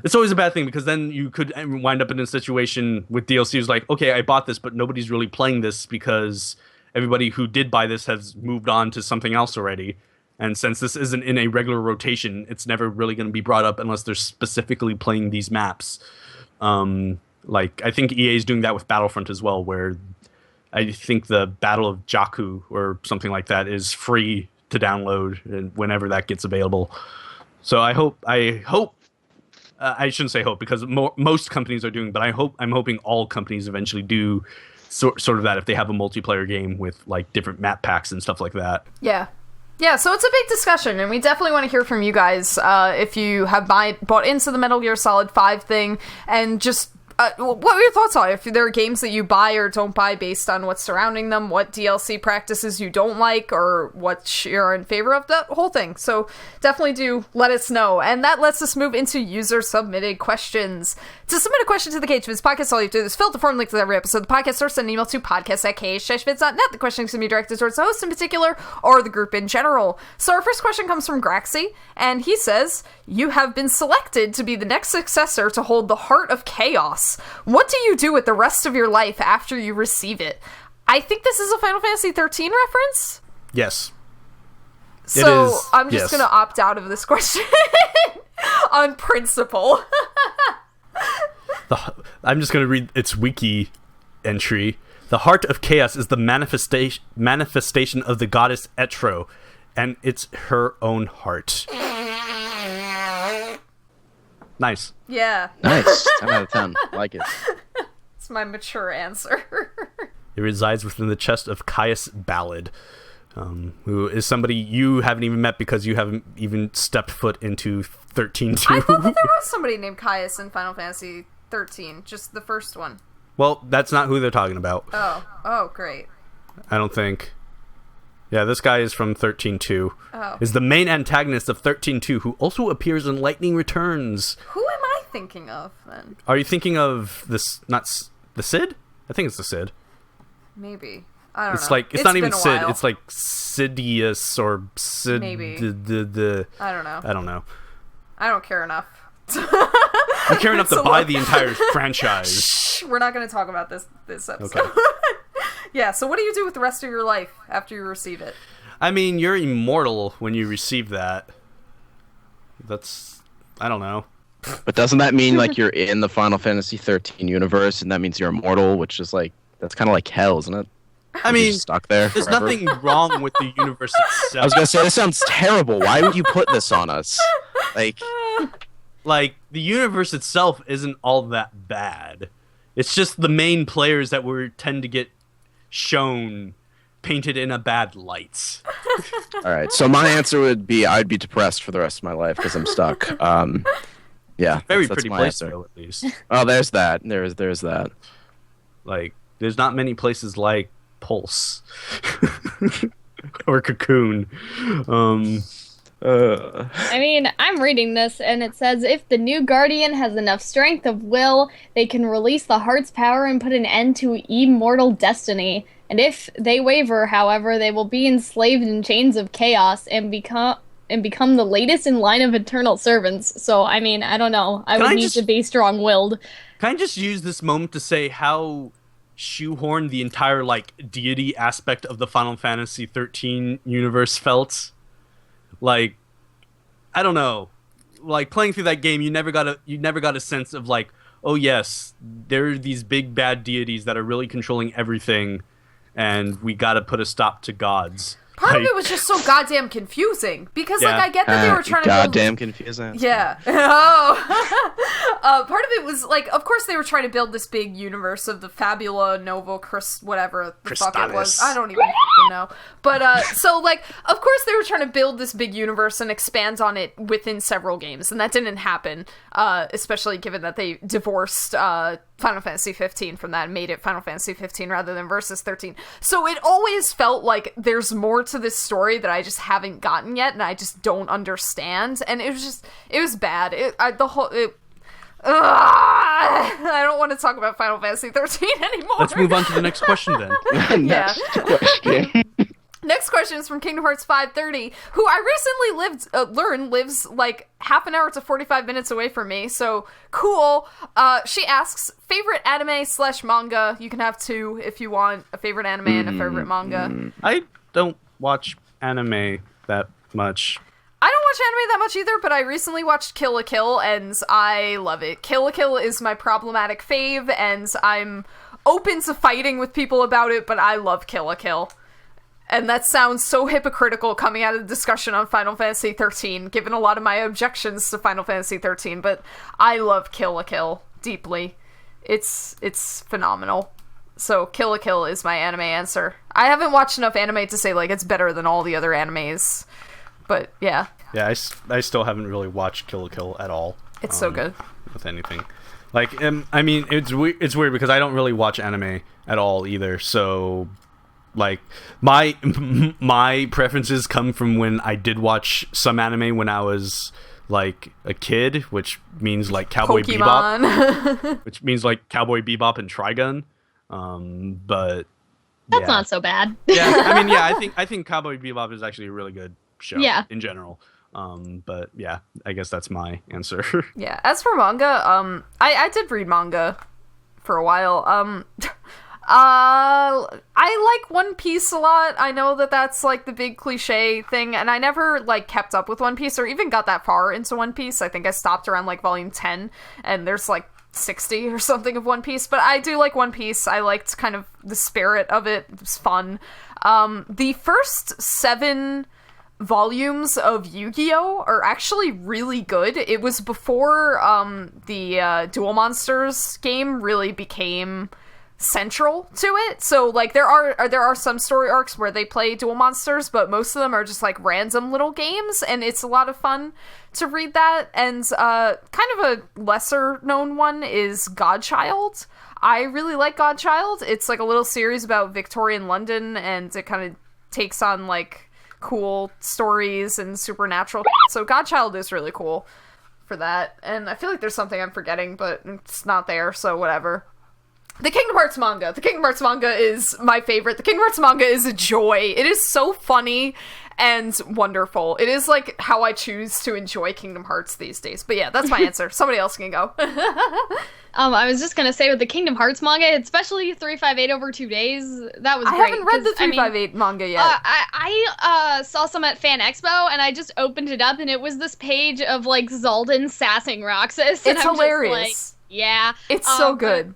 a bad thing, because then you could wind up in a situation with DLC who's like, okay, I bought this, but nobody's really playing this because everybody who did buy this has moved on to something else already. And since this isn't in a regular rotation, it's never really going to be brought up unless they're specifically playing these maps. Like, I think EA is doing that with Battlefront as well, where I think the Battle of Jakku or something like that is free to download whenever that gets available. So I shouldn't say hope, because most companies are doing, but I'm hoping all companies eventually do sort of that if they have a multiplayer game with like different map packs and stuff like that. Yeah. Yeah, so it's a big discussion, and we definitely want to hear from you guys if you have bought into the Metal Gear Solid 5 thing, and just what your thoughts are. If there are games that you buy or don't buy based on what's surrounding them, what DLC practices you don't like, or what you're in favor of, that whole thing. So definitely do let us know. And that lets us move into user-submitted questions. To submit a question to the KH-Vids Podcast, all you have to do is fill out the form linked to every episode of the podcast, or send an email to podcast@KH-Vids.Net. The question can be directed towards the host in particular, or the group in general. So our first question comes from Graxy, and he says, you have been selected to be the next successor to hold the Heart of Chaos. What do you do with the rest of your life after you receive it? I think this is a Final Fantasy 13 reference. Yes. So I'm just going to opt out of this question on principle. I'm just going to read its wiki entry. The Heart of Chaos is the manifestation of the goddess Etro, and it's her own heart. Nice. Yeah. Nice. 10 out of 10. I like it. It's my mature answer. It resides within the chest of Caius Ballad, who is somebody you haven't even met because you haven't even stepped foot into 13-2. I thought that there was somebody named Caius in Final Fantasy 13, just the first one. Well, that's not who they're talking about. Oh, great. I don't think. Yeah, this guy is from 13-2. Oh. Is the main antagonist of 13-2, who also appears in Lightning Returns. Who am I thinking of, then? Are you thinking of this, not the Cid? I think it's the Cid. Maybe. I don't know. It's like, it's not even Cid, while. it's like Sidious or Cid. Maybe. I don't know. I don't care enough. You care enough to buy the entire franchise. Shh, we're not going to talk about this episode. Okay. Yeah, so what do you do with the rest of your life after you receive it? I mean, you're immortal when you receive that. I don't know. But doesn't that mean like you're in the Final Fantasy 13 universe, and that means you're immortal, which is like, that's kind of like hell, isn't it? I mean, you're just stuck there there's forever? nothing wrong with the universe itself. I was gonna say, this sounds terrible. Why would you put this on us? Like, the universe itself isn't all that bad. It's just the main players that tend to get shown painted in a bad light. All right, so my answer would be I'd be depressed for the rest of my life because I'm stuck. Yeah, Very that's pretty my place, answer. though, at least. Oh, there's that. There's that. Like, there's not many places like Pulse or Cocoon. I mean, I'm reading this, and it says, if the new Guardian has enough strength of will, they can release the heart's power and put an end to immortal destiny. And if they waver, however, they will be enslaved in chains of chaos and become the latest in line of eternal servants. So, I mean, I don't know. I would need to be strong-willed. Can I just use this moment to say how shoehorned the entire, like, deity aspect of the Final Fantasy 13 universe felt? Like, I don't know. Like, playing through that game, you never got a sense of, like, oh yes, there are these big bad deities that are really controlling everything, and we gotta put a stop to gods. Part of it was just so goddamn confusing because, like, I get that they were trying to goddamn confusing. Yeah. Oh. Part of it was like, of course, they were trying to build this big universe of the Fabula Novo whatever the fuck it was. I don't even know. But so, like, of course, they were trying to build this big universe and expand on it within several games, and that didn't happen. Especially given that they divorced Final Fantasy 15 from that and made it Final Fantasy 15 rather than Versus 13. So it always felt like there's more to this story that I just haven't gotten yet, and I just don't understand. And it was bad. I don't want to talk about Final Fantasy 13 anymore. Let's move on to the next question then. Yeah. Next question. Next question is from Kingdom Hearts 530, who I recently learned lives like half an hour to 45 minutes away from me, so cool. She asks, favorite anime/manga? You can have two if you want, a favorite anime and a favorite manga. I don't watch anime that much. I don't watch anime that much either, but I recently watched Kill la Kill, and I love it. Kill la Kill is my problematic fave, and I'm open to fighting with people about it, but I love Kill la Kill. And that sounds so hypocritical coming out of the discussion on Final Fantasy 13, given a lot of my objections to Final Fantasy 13, but I love Kill la Kill deeply. It's phenomenal. So Kill la Kill is my anime answer. I haven't watched enough anime to say, like, it's better than all the other animes. But, yeah. Yeah, I still haven't really watched Kill la Kill at all. It's so good. With anything. Like, I mean, it's weird because I don't really watch anime at all either, so... Like, my preferences come from when I did watch some anime when I was, like, a kid, which means, like, Cowboy Bebop. Which means, like, Cowboy Bebop and Trigun. But... That's not so bad. Yeah, I mean, yeah, I think Cowboy Bebop is actually a really good show in general. But, yeah, I guess that's my answer. Yeah, as for manga, I did read manga for a while. I like One Piece a lot. I know that that's, like, the big cliche thing, and I never, like, kept up with One Piece or even got that far into One Piece. I think I stopped around, like, volume 10, and there's, like, 60 or something of One Piece, but I do like One Piece. I liked kind of the spirit of it. It was fun. The first 7 volumes of Yu-Gi-Oh! Are actually really good. It was before the Duel Monsters game really became central to it. So, like, there are some story arcs where they play Duel Monsters, but most of them are just, like, random little games, and it's a lot of fun to read that. And kind of a lesser known one is Godchild. I really like Godchild. It's, like, a little series about Victorian London, and it kind of takes on, like, cool stories and supernatural. So Godchild is really cool for that. And I feel like there's something I'm forgetting, but it's not there, so whatever. The Kingdom Hearts manga. The Kingdom Hearts manga is my favorite. The Kingdom Hearts manga is a joy. It is so funny and wonderful. It is, like, how I choose to enjoy Kingdom Hearts these days. But yeah, that's my answer. Somebody else can go. I was just gonna say with the Kingdom Hearts manga, especially 358 over 2 days, that was great. I haven't read the 358 manga yet. I saw some at Fan Expo, and I just opened it up, and it was this page of, like, Zaldin sassing Roxas. And it's hilarious. Just like, yeah. It's so good.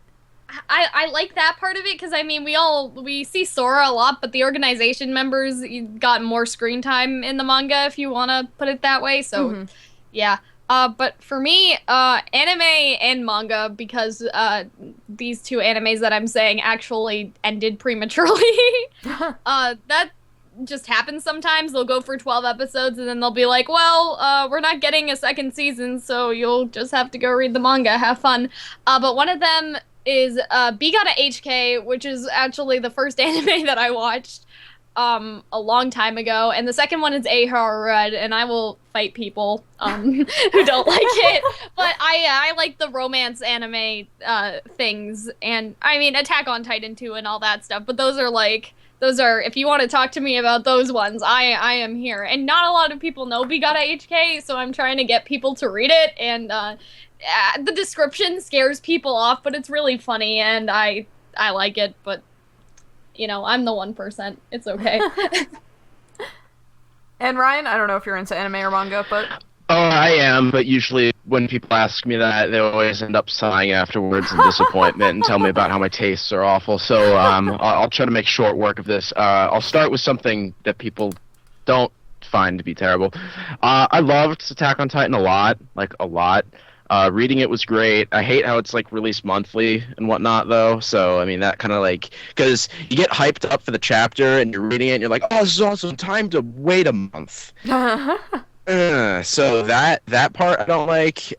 I like that part of it, because, I mean, we see Sora a lot, but the organization members got more screen time in the manga, if you want to put it that way, so, yeah. But for me, anime and manga, because these 2 animes that I'm saying actually ended prematurely, that just happens sometimes. They'll go for 12 episodes, and then they'll be like, well, we're not getting a second season, so you'll just have to go read the manga, have fun. But one of them is Bigata HK, which is actually the first anime that I watched a long time ago, and the second one is Ahar Red, and I will fight people who don't like it, but I like the romance anime things, and I mean Attack on Titan 2 and all that stuff, but those are, if you want to talk to me about those ones, I am here. And not a lot of people know Bigata HK, so I'm trying to get people to read it, and the description scares people off, but it's really funny, and I like it, but, you know, I'm the 1%. It's okay. And Ryan, I don't know if you're into anime or manga, but... Oh, I am, but usually when people ask me that, they always end up sighing afterwards in disappointment and tell me about how my tastes are awful, so I'll try to make short work of this. I'll start with something that people don't find to be terrible. I loved Attack on Titan a lot. Reading it was great. I hate how it's, like, released monthly and whatnot, though. So, I mean, that kind of, like... Because you get hyped up for the chapter, and you're reading it, and you're like, oh, this is awesome. Time to wait a month. So that part I don't like.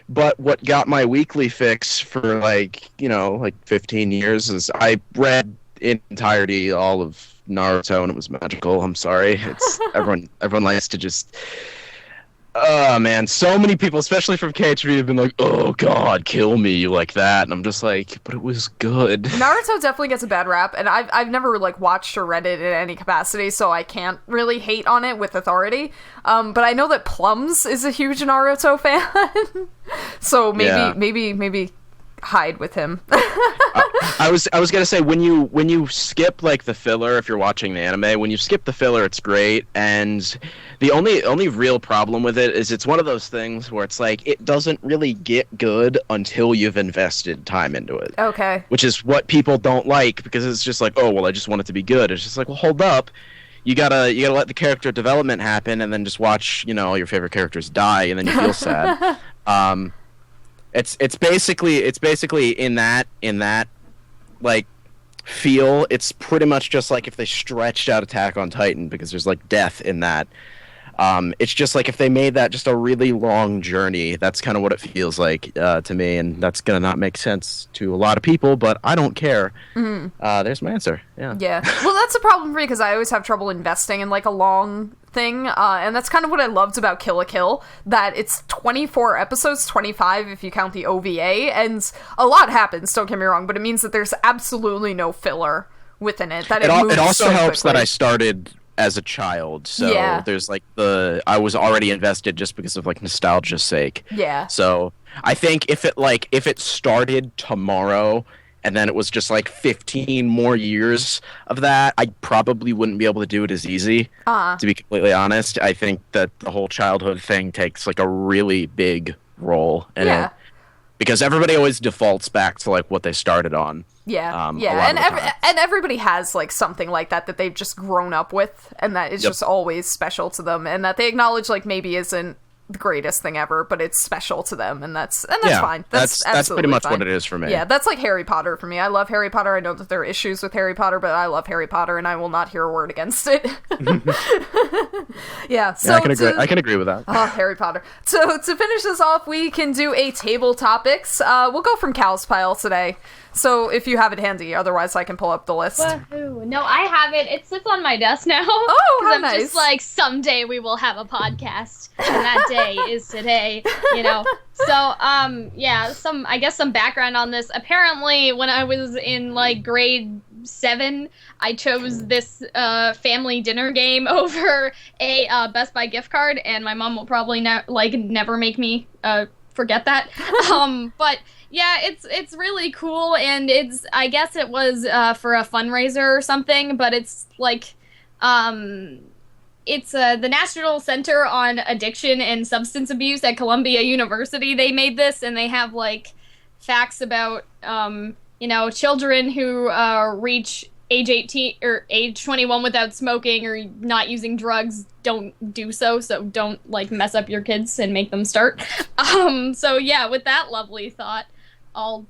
But what got my weekly fix for, like, 15 years is I read in entirety all of Naruto, and it was magical. I'm sorry. It's everyone likes to just... Oh, man, so many people, especially from KH-Vids, have been like, oh, God, kill me like that. And I'm just like, but it was good. Naruto definitely gets a bad rap, and I've never, like, watched or read it in any capacity, so I can't really hate on it with authority. But I know that Plums is a huge Naruto fan, so maybe hide with him. I was gonna say, when you skip, like, the filler, if you're watching the anime, when you skip the filler, it's great, and the only real problem with it is it's one of those things where it's like, it doesn't really get good until you've invested time into it. Okay. Which is what people don't like, because it's just like, oh, well, I just want it to be good. It's just like, well, hold up. You gotta let the character development happen, and then just watch, all your favorite characters die, and then you feel sad. It's basically in that like feel, it's pretty much just like if they stretched out Attack on Titan, because there's like death in that. It's just like if they made that just a really long journey. That's kind of what it feels like to me, and that's gonna not make sense to a lot of people, but I don't care. There's my answer. Yeah. Well, that's a problem for me because I always have trouble investing in like a long thing, and that's kind of what I loved about Kill la Kill, that it's 24 episodes, 25 if you count the OVA, and a lot happens, don't get me wrong, but it means that there's absolutely no filler within it. That it also so helps quickly. that I started as a child, so there's like I was already invested just because of like nostalgia's sake. Yeah. So I think if it started tomorrow and then it was just like 15 more years of that, I probably wouldn't be able to do it as easy. To be completely honest, I think that the whole childhood thing takes like a really big role in it, because everybody always defaults back to like what they started on. And everybody has like something like that they've just grown up with, and that is just always special to them, and that they acknowledge like maybe isn't the greatest thing ever, but it's special to them, and that's fine. That's pretty much fine. what it is for me. Yeah, that's like Harry Potter for me. I love Harry Potter. I know that there are issues with Harry Potter, but I love Harry Potter, and I will not hear a word against it. So I can agree with that. Oh, Harry Potter. So to finish this off, we can do a table topics. We'll go from Cal's pile today. So if you have it handy, otherwise I can pull up the list. Woohoo. No, I have it. It sits on my desk now. Oh, how I'm nice. just like, someday we will have a podcast, and that day is today, you know. So, I guess some background on this. Apparently, when I was in like grade 7, I chose this family dinner game over a Best Buy gift card, and my mom will probably never make me forget that. But yeah, it's really cool, and I guess it was for a fundraiser or something, but it's like it's the National Center on Addiction and Substance Abuse at Columbia University. They made this, and they have like facts about children who reach age 18 or age 21 without smoking or not using drugs don't do so don't like mess up your kids and make them start. So yeah, with that lovely thought, I'll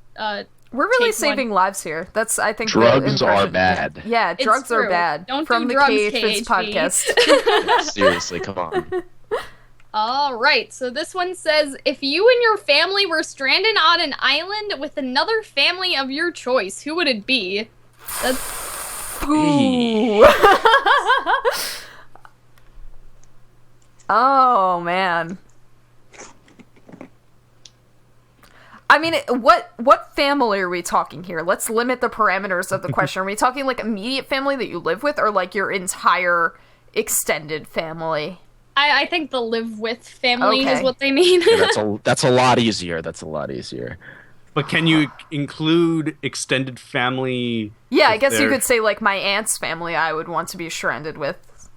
we're really saving lives here. That's, I think, drugs are bad. Yeah, drugs are bad. Don't from do the drugs, KH-Vids KH-V. podcast. Seriously, come on. All right, so this one says, if you and your family were stranded on an island with another family of your choice, who would it be? That's... Ooh. Oh, man. I mean, what family are we talking here? Let's limit the parameters of the question. Are we talking like immediate family that you live with, or like your entire extended family? I think the live with family is what they mean. Yeah, that's a lot easier. That's a lot easier. But can you include extended family? Yeah, I guess you could say like my aunt's family I would want to be stranded with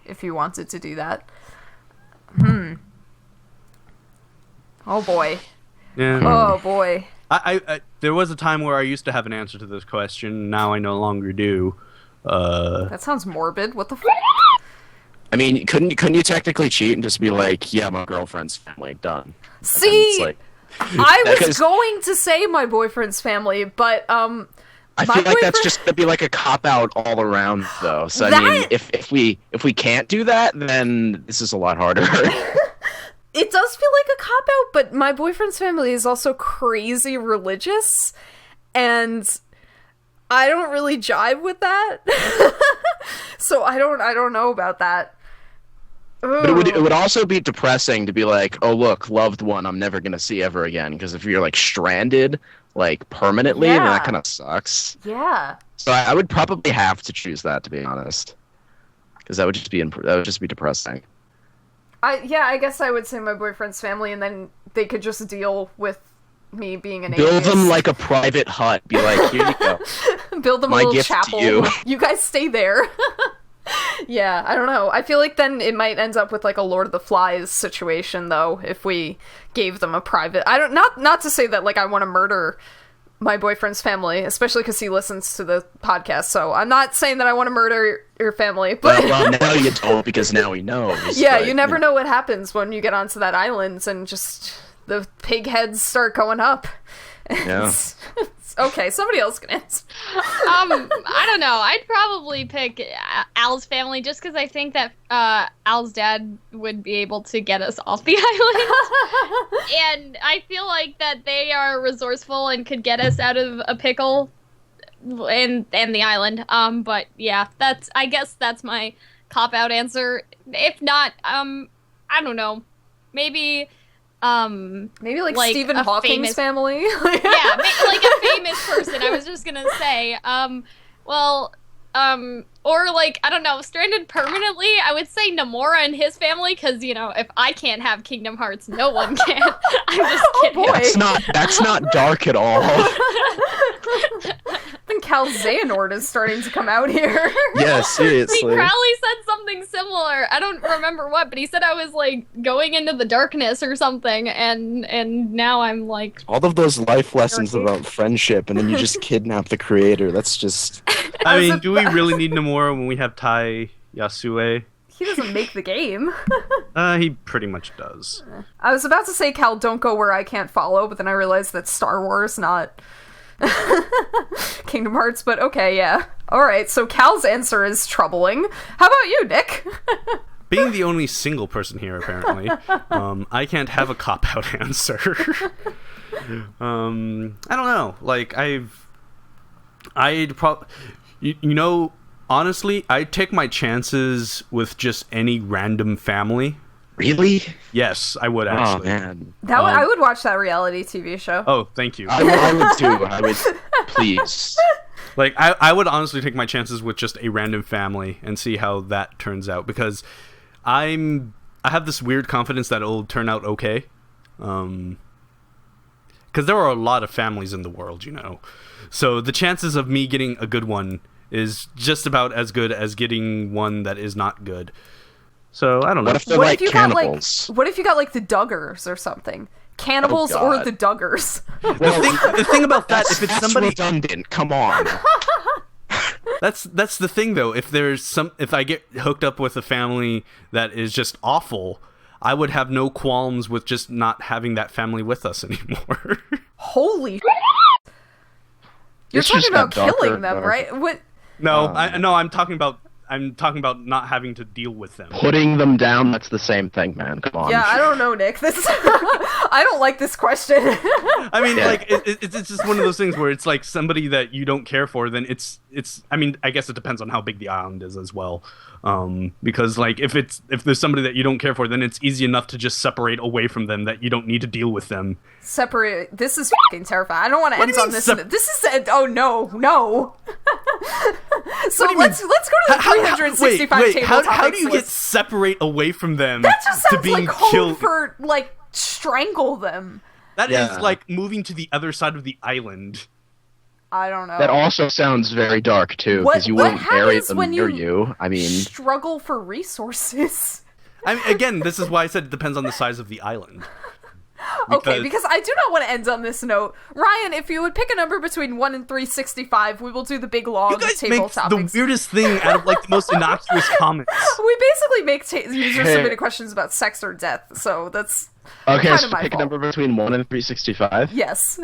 if you wanted to do that. Oh boy. Yeah. Oh boy. I there was a time where I used to have an answer to this question. Now I no longer do. That sounds morbid. What the I mean, couldn't you technically cheat and just be like, yeah, my girlfriend's family, done? See, I was going to say my boyfriend's family, but I feel like that's just gonna be like a cop out all around, though. So I mean, if we can't do that, then this is a lot harder. It does feel like a cop out, but my boyfriend's family is also crazy religious, and I don't really jive with that. So I don't know about that. But it would also be depressing to be like, oh look, loved one I'm never gonna see ever again. Because if you're like stranded, like permanently, then that kind of sucks. Yeah. So I would probably have to choose that, to be honest, because that would just be depressing. I guess I would say my boyfriend's family, and then they could just deal with me being an Build atheist. them like a private hut. Be like, here you go. Build them My a little gift to chapel. you. Guys stay there. Yeah, I don't know. I feel like then it might end up with like a Lord of the Flies situation, though, if we gave them a private. Not to say that like I want to murder my boyfriend's family, especially because he listens to the podcast. So I'm not saying that I want to murder your family, but well, now you don't, because now he knows. Yeah, but, you never know what happens when you get onto that island and just the pig heads start going up. Yeah. It's Okay, somebody else can answer. I don't know. I'd probably pick Al's family just because I think that Al's dad would be able to get us off the island. And I feel like that they are resourceful and could get us out of a pickle and the island. But yeah, I guess that's my cop-out answer. If not, I don't know. Maybe like Stephen Hawking's family. Yeah, like a famous person. I was just gonna say, or like, I don't know, stranded permanently. I would say Nomura and his family, because if I can't have Kingdom Hearts, no one can. I'm just kidding. Oh boy. That's not dark at all. I think Calxiyn is starting to come out here. Yeah, seriously. See, Crowley said something similar. I don't remember what, but he said I was like going into the darkness or something, and now I'm like all of those life lessons about friendship, and then you just kidnap the creator. That's just. I mean, do we really need Nomura when we have Tai Yasue? He doesn't make the game. He pretty much does. I was about to say Cal, don't go where I can't follow, but then I realized that's Star Wars, not Kingdom Hearts, but okay, yeah. Alright, so Cal's answer is troubling. How about you, Nick? Being the only single person here, apparently, I can't have a cop-out answer. I don't know. Like, I'd probably... honestly, I'd take my chances with just any random family. Really? Yes, I would actually. Oh, man. I would watch that reality TV show. Oh, thank you. I would too. I would, please. Like, I would honestly take my chances with just a random family and see how that turns out, because I have this weird confidence that it'll turn out okay. Because there are a lot of families in the world, So the chances of me getting a good one is just about as good as getting one that is not good. So, I don't know. What if they're like cannibals? What if you got like the Duggars or something? Cannibals or the Duggars? Well, the thing about that, if it's somebody redundant, come on. That's the thing though. If I get hooked up with a family that is just awful, I would have no qualms with just not having that family with us anymore. Holy You're talking about killing them, right? What? No, I'm talking about not having to deal with them. Putting them down, that's the same thing, man. Come on. Yeah, I don't know, Nick. I don't like this question. I mean, like, it's just one of those things where it's like somebody that you don't care for, then it's. I mean, I guess it depends on how big the island is as well. Because like if there's somebody that you don't care for, then it's easy enough to just separate away from them, that you don't need to deal with them. Separate. This is fucking terrifying. I don't want to end on this. This is oh no. So let's go to the 365 table topics. How do you get separate away from them? That just sounds to being like killed for like strangle them. That is like moving to the other side of the island. I don't know. That also sounds very dark too, because you wouldn't bury them near you. I mean, struggle for resources. I mean, again, this is why I said it depends on the size of the island. Because I do not want to end on this note. Ryan, if you would pick a number between 1 and 365, we will do the big long table topics. You guys make the weirdest thing out of like the most innocuous comments. We basically make user-submitted questions about sex or death, so that's okay. So pick a number between 1 and 365. Yes.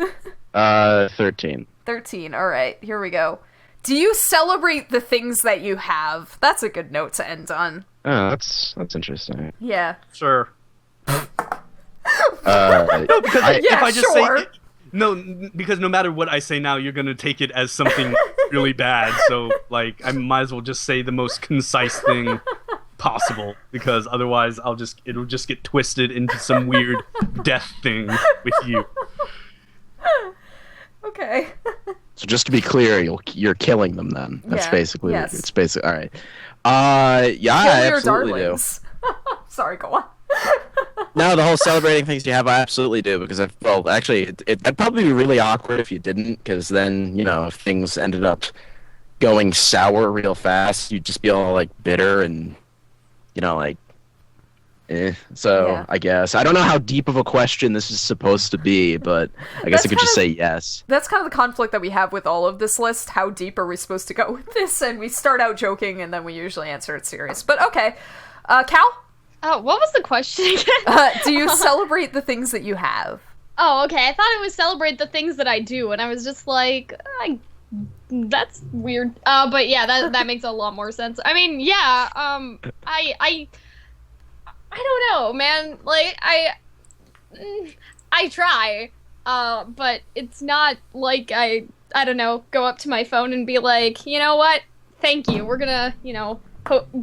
13. 13. All right, here we go. Do you celebrate the things that you have? That's a good note to end on. Oh, that's interesting. Yeah. Sure. No, because if I just say because no matter what I say now, you're gonna take it as something really bad. So like, I might as well just say the most concise thing possible, because otherwise it'll just get twisted into some weird death thing with you. Okay. So just to be clear, you're killing them then. That's basically it's basically all right. Yeah, I absolutely do. Sorry, go on. No, the whole celebrating things you have, I absolutely do, because that'd probably be really awkward if you didn't, because then, if things ended up going sour real fast, you'd just be all, like, bitter and, So, yeah. I guess. I don't know how deep of a question this is supposed to be, but I guess I could just say yes. That's kind of the conflict that we have with all of this list. How deep are we supposed to go with this? And we start out joking, and then we usually answer it serious. But okay. Cal? Oh, what was the question again? Do you celebrate the things that you have? Oh, okay. I thought it was celebrate the things that I do, and I was just like, that's weird. But yeah, that makes a lot more sense. I mean, yeah. I don't know, man. Like, I try. But it's not like I don't know, go up to my phone and be like, you know what? Thank you. We're gonna,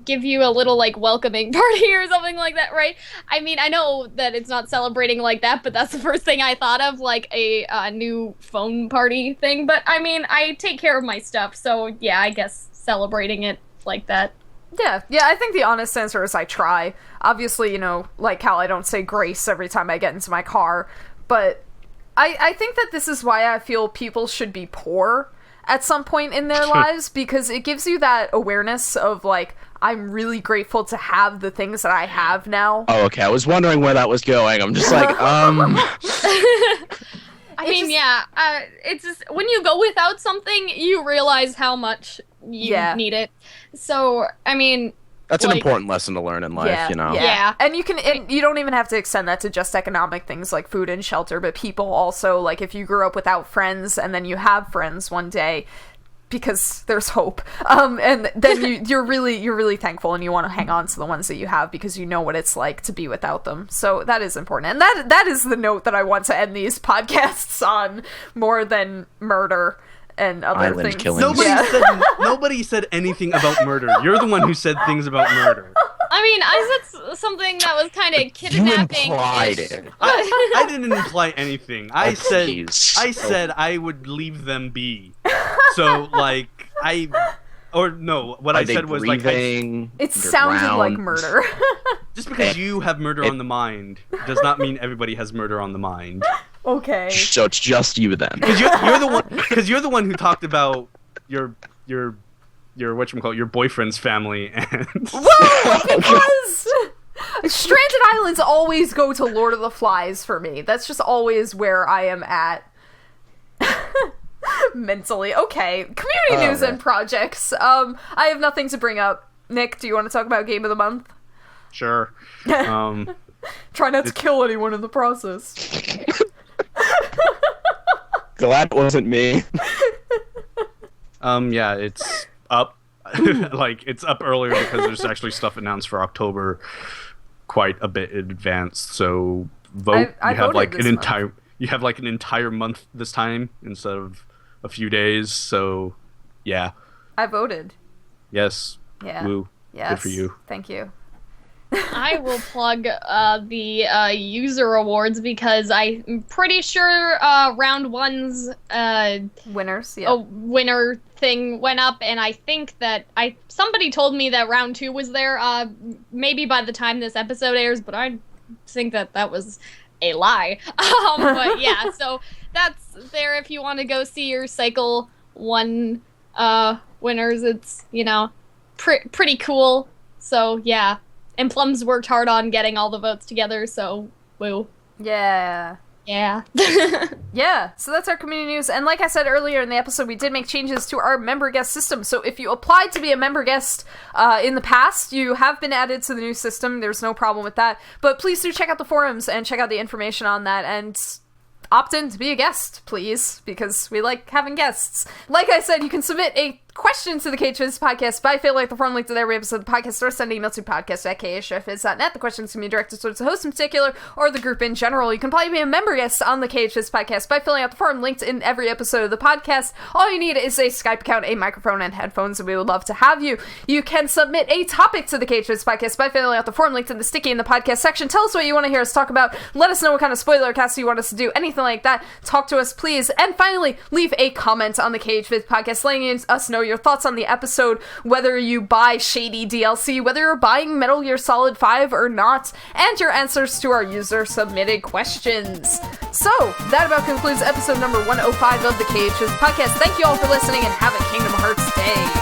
give you a little, like, welcoming party or something like that, right? I mean, I know that it's not celebrating like that, but that's the first thing I thought of, like, a new phone party thing. But, I mean, I take care of my stuff, so, yeah, I guess celebrating it like that. Yeah, I think the honest answer is I try. Obviously, like Cal, I don't say grace every time I get into my car, but I think that this is why I feel people should be poor at some point in their lives, because it gives you that awareness of, like, I'm really grateful to have the things that I have now. Oh, okay. I was wondering where that was going. I'm just like, it's just, when you go without something, you realize how much you need it. So, I mean... That's an important lesson to learn in life, Yeah. And you don't even have to extend that to just economic things like food and shelter, but people also, like, if you grew up without friends and then you have friends one day, because there's hope, and then you're really thankful and you want to hang on to the ones that you have because you know what it's like to be without them. So that is important. And that is the note that I want to end these podcasts on, more than murder and other Island things. killings. Nobody said anything about murder. You're the one who said things about murder. I mean, I said something that was kind of kidnapping. You implied it. I didn't imply anything. I Please. said I would leave them be. So, like, what I said was, like, it sounded like murder. Just because you have murder on the mind does not mean everybody has murder on the mind. Okay. So it's just you then. Because you're the one who talked about your whatchamacallit, your boyfriend's family and... Well, because Stranded Islands always go to Lord of the Flies for me. That's just always where I am at. Mentally. Okay. Community news and projects. I have nothing to bring up. Nick, do you want to talk about Game of the Month? Sure. Try not to kill anyone in the process. Glad it wasn't me. Yeah, it's up. Like, it's up earlier because there's actually stuff announced for October quite a bit in advance. So vote. I you have like voted this month. You have like an entire month this time instead of a few days. So yeah. I voted. Yes. Yeah. Woo. Yes. Good for you. Thank you. I will plug the user awards because I'm pretty sure round one's winners, yeah. Winner thing went up, and I think that somebody told me that round two was there. Maybe by the time this episode airs, but I think that was a lie. But yeah, so that's there if you want to go see your cycle one winners. It's pretty cool. So yeah. And Plum's worked hard on getting all the votes together, so woo. Yeah. Yeah. Yeah, so that's our community news. And like I said earlier in the episode, we did make changes to our member guest system. So if you applied to be a member guest in the past, you have been added to the new system. There's no problem with that. But please do check out the forums and check out the information on that and opt in to be a guest, please, because we like having guests. Like I said, you can submit a question to the KH-Vids Podcast by filling the form link to every episode of the podcast, or send an email to podcast@KH-Vids.net. The questions can be directed towards the host in particular, or the group in general. You can probably be a member guest on the KH-Vids Podcast by filling out the form linked in every episode of the podcast. All you need is a Skype account, a microphone, and headphones, and we would love to have you. You can submit a topic to the KH-Vids Podcast by filling out the form linked in the sticky in the podcast section. Tell us what you want to hear us talk about. Let us know what kind of spoiler cast you want us to do. Anything like that, talk to us, please. And finally, leave a comment on the KH-Vids Podcast, letting us know your thoughts on the episode, whether you buy shady DLC, whether you're buying Metal Gear Solid 5 or not, and your answers to our user-submitted questions. So, that about concludes episode number 105 of the KH-Vids Podcast. Thank you all for listening, and have a Kingdom Hearts day.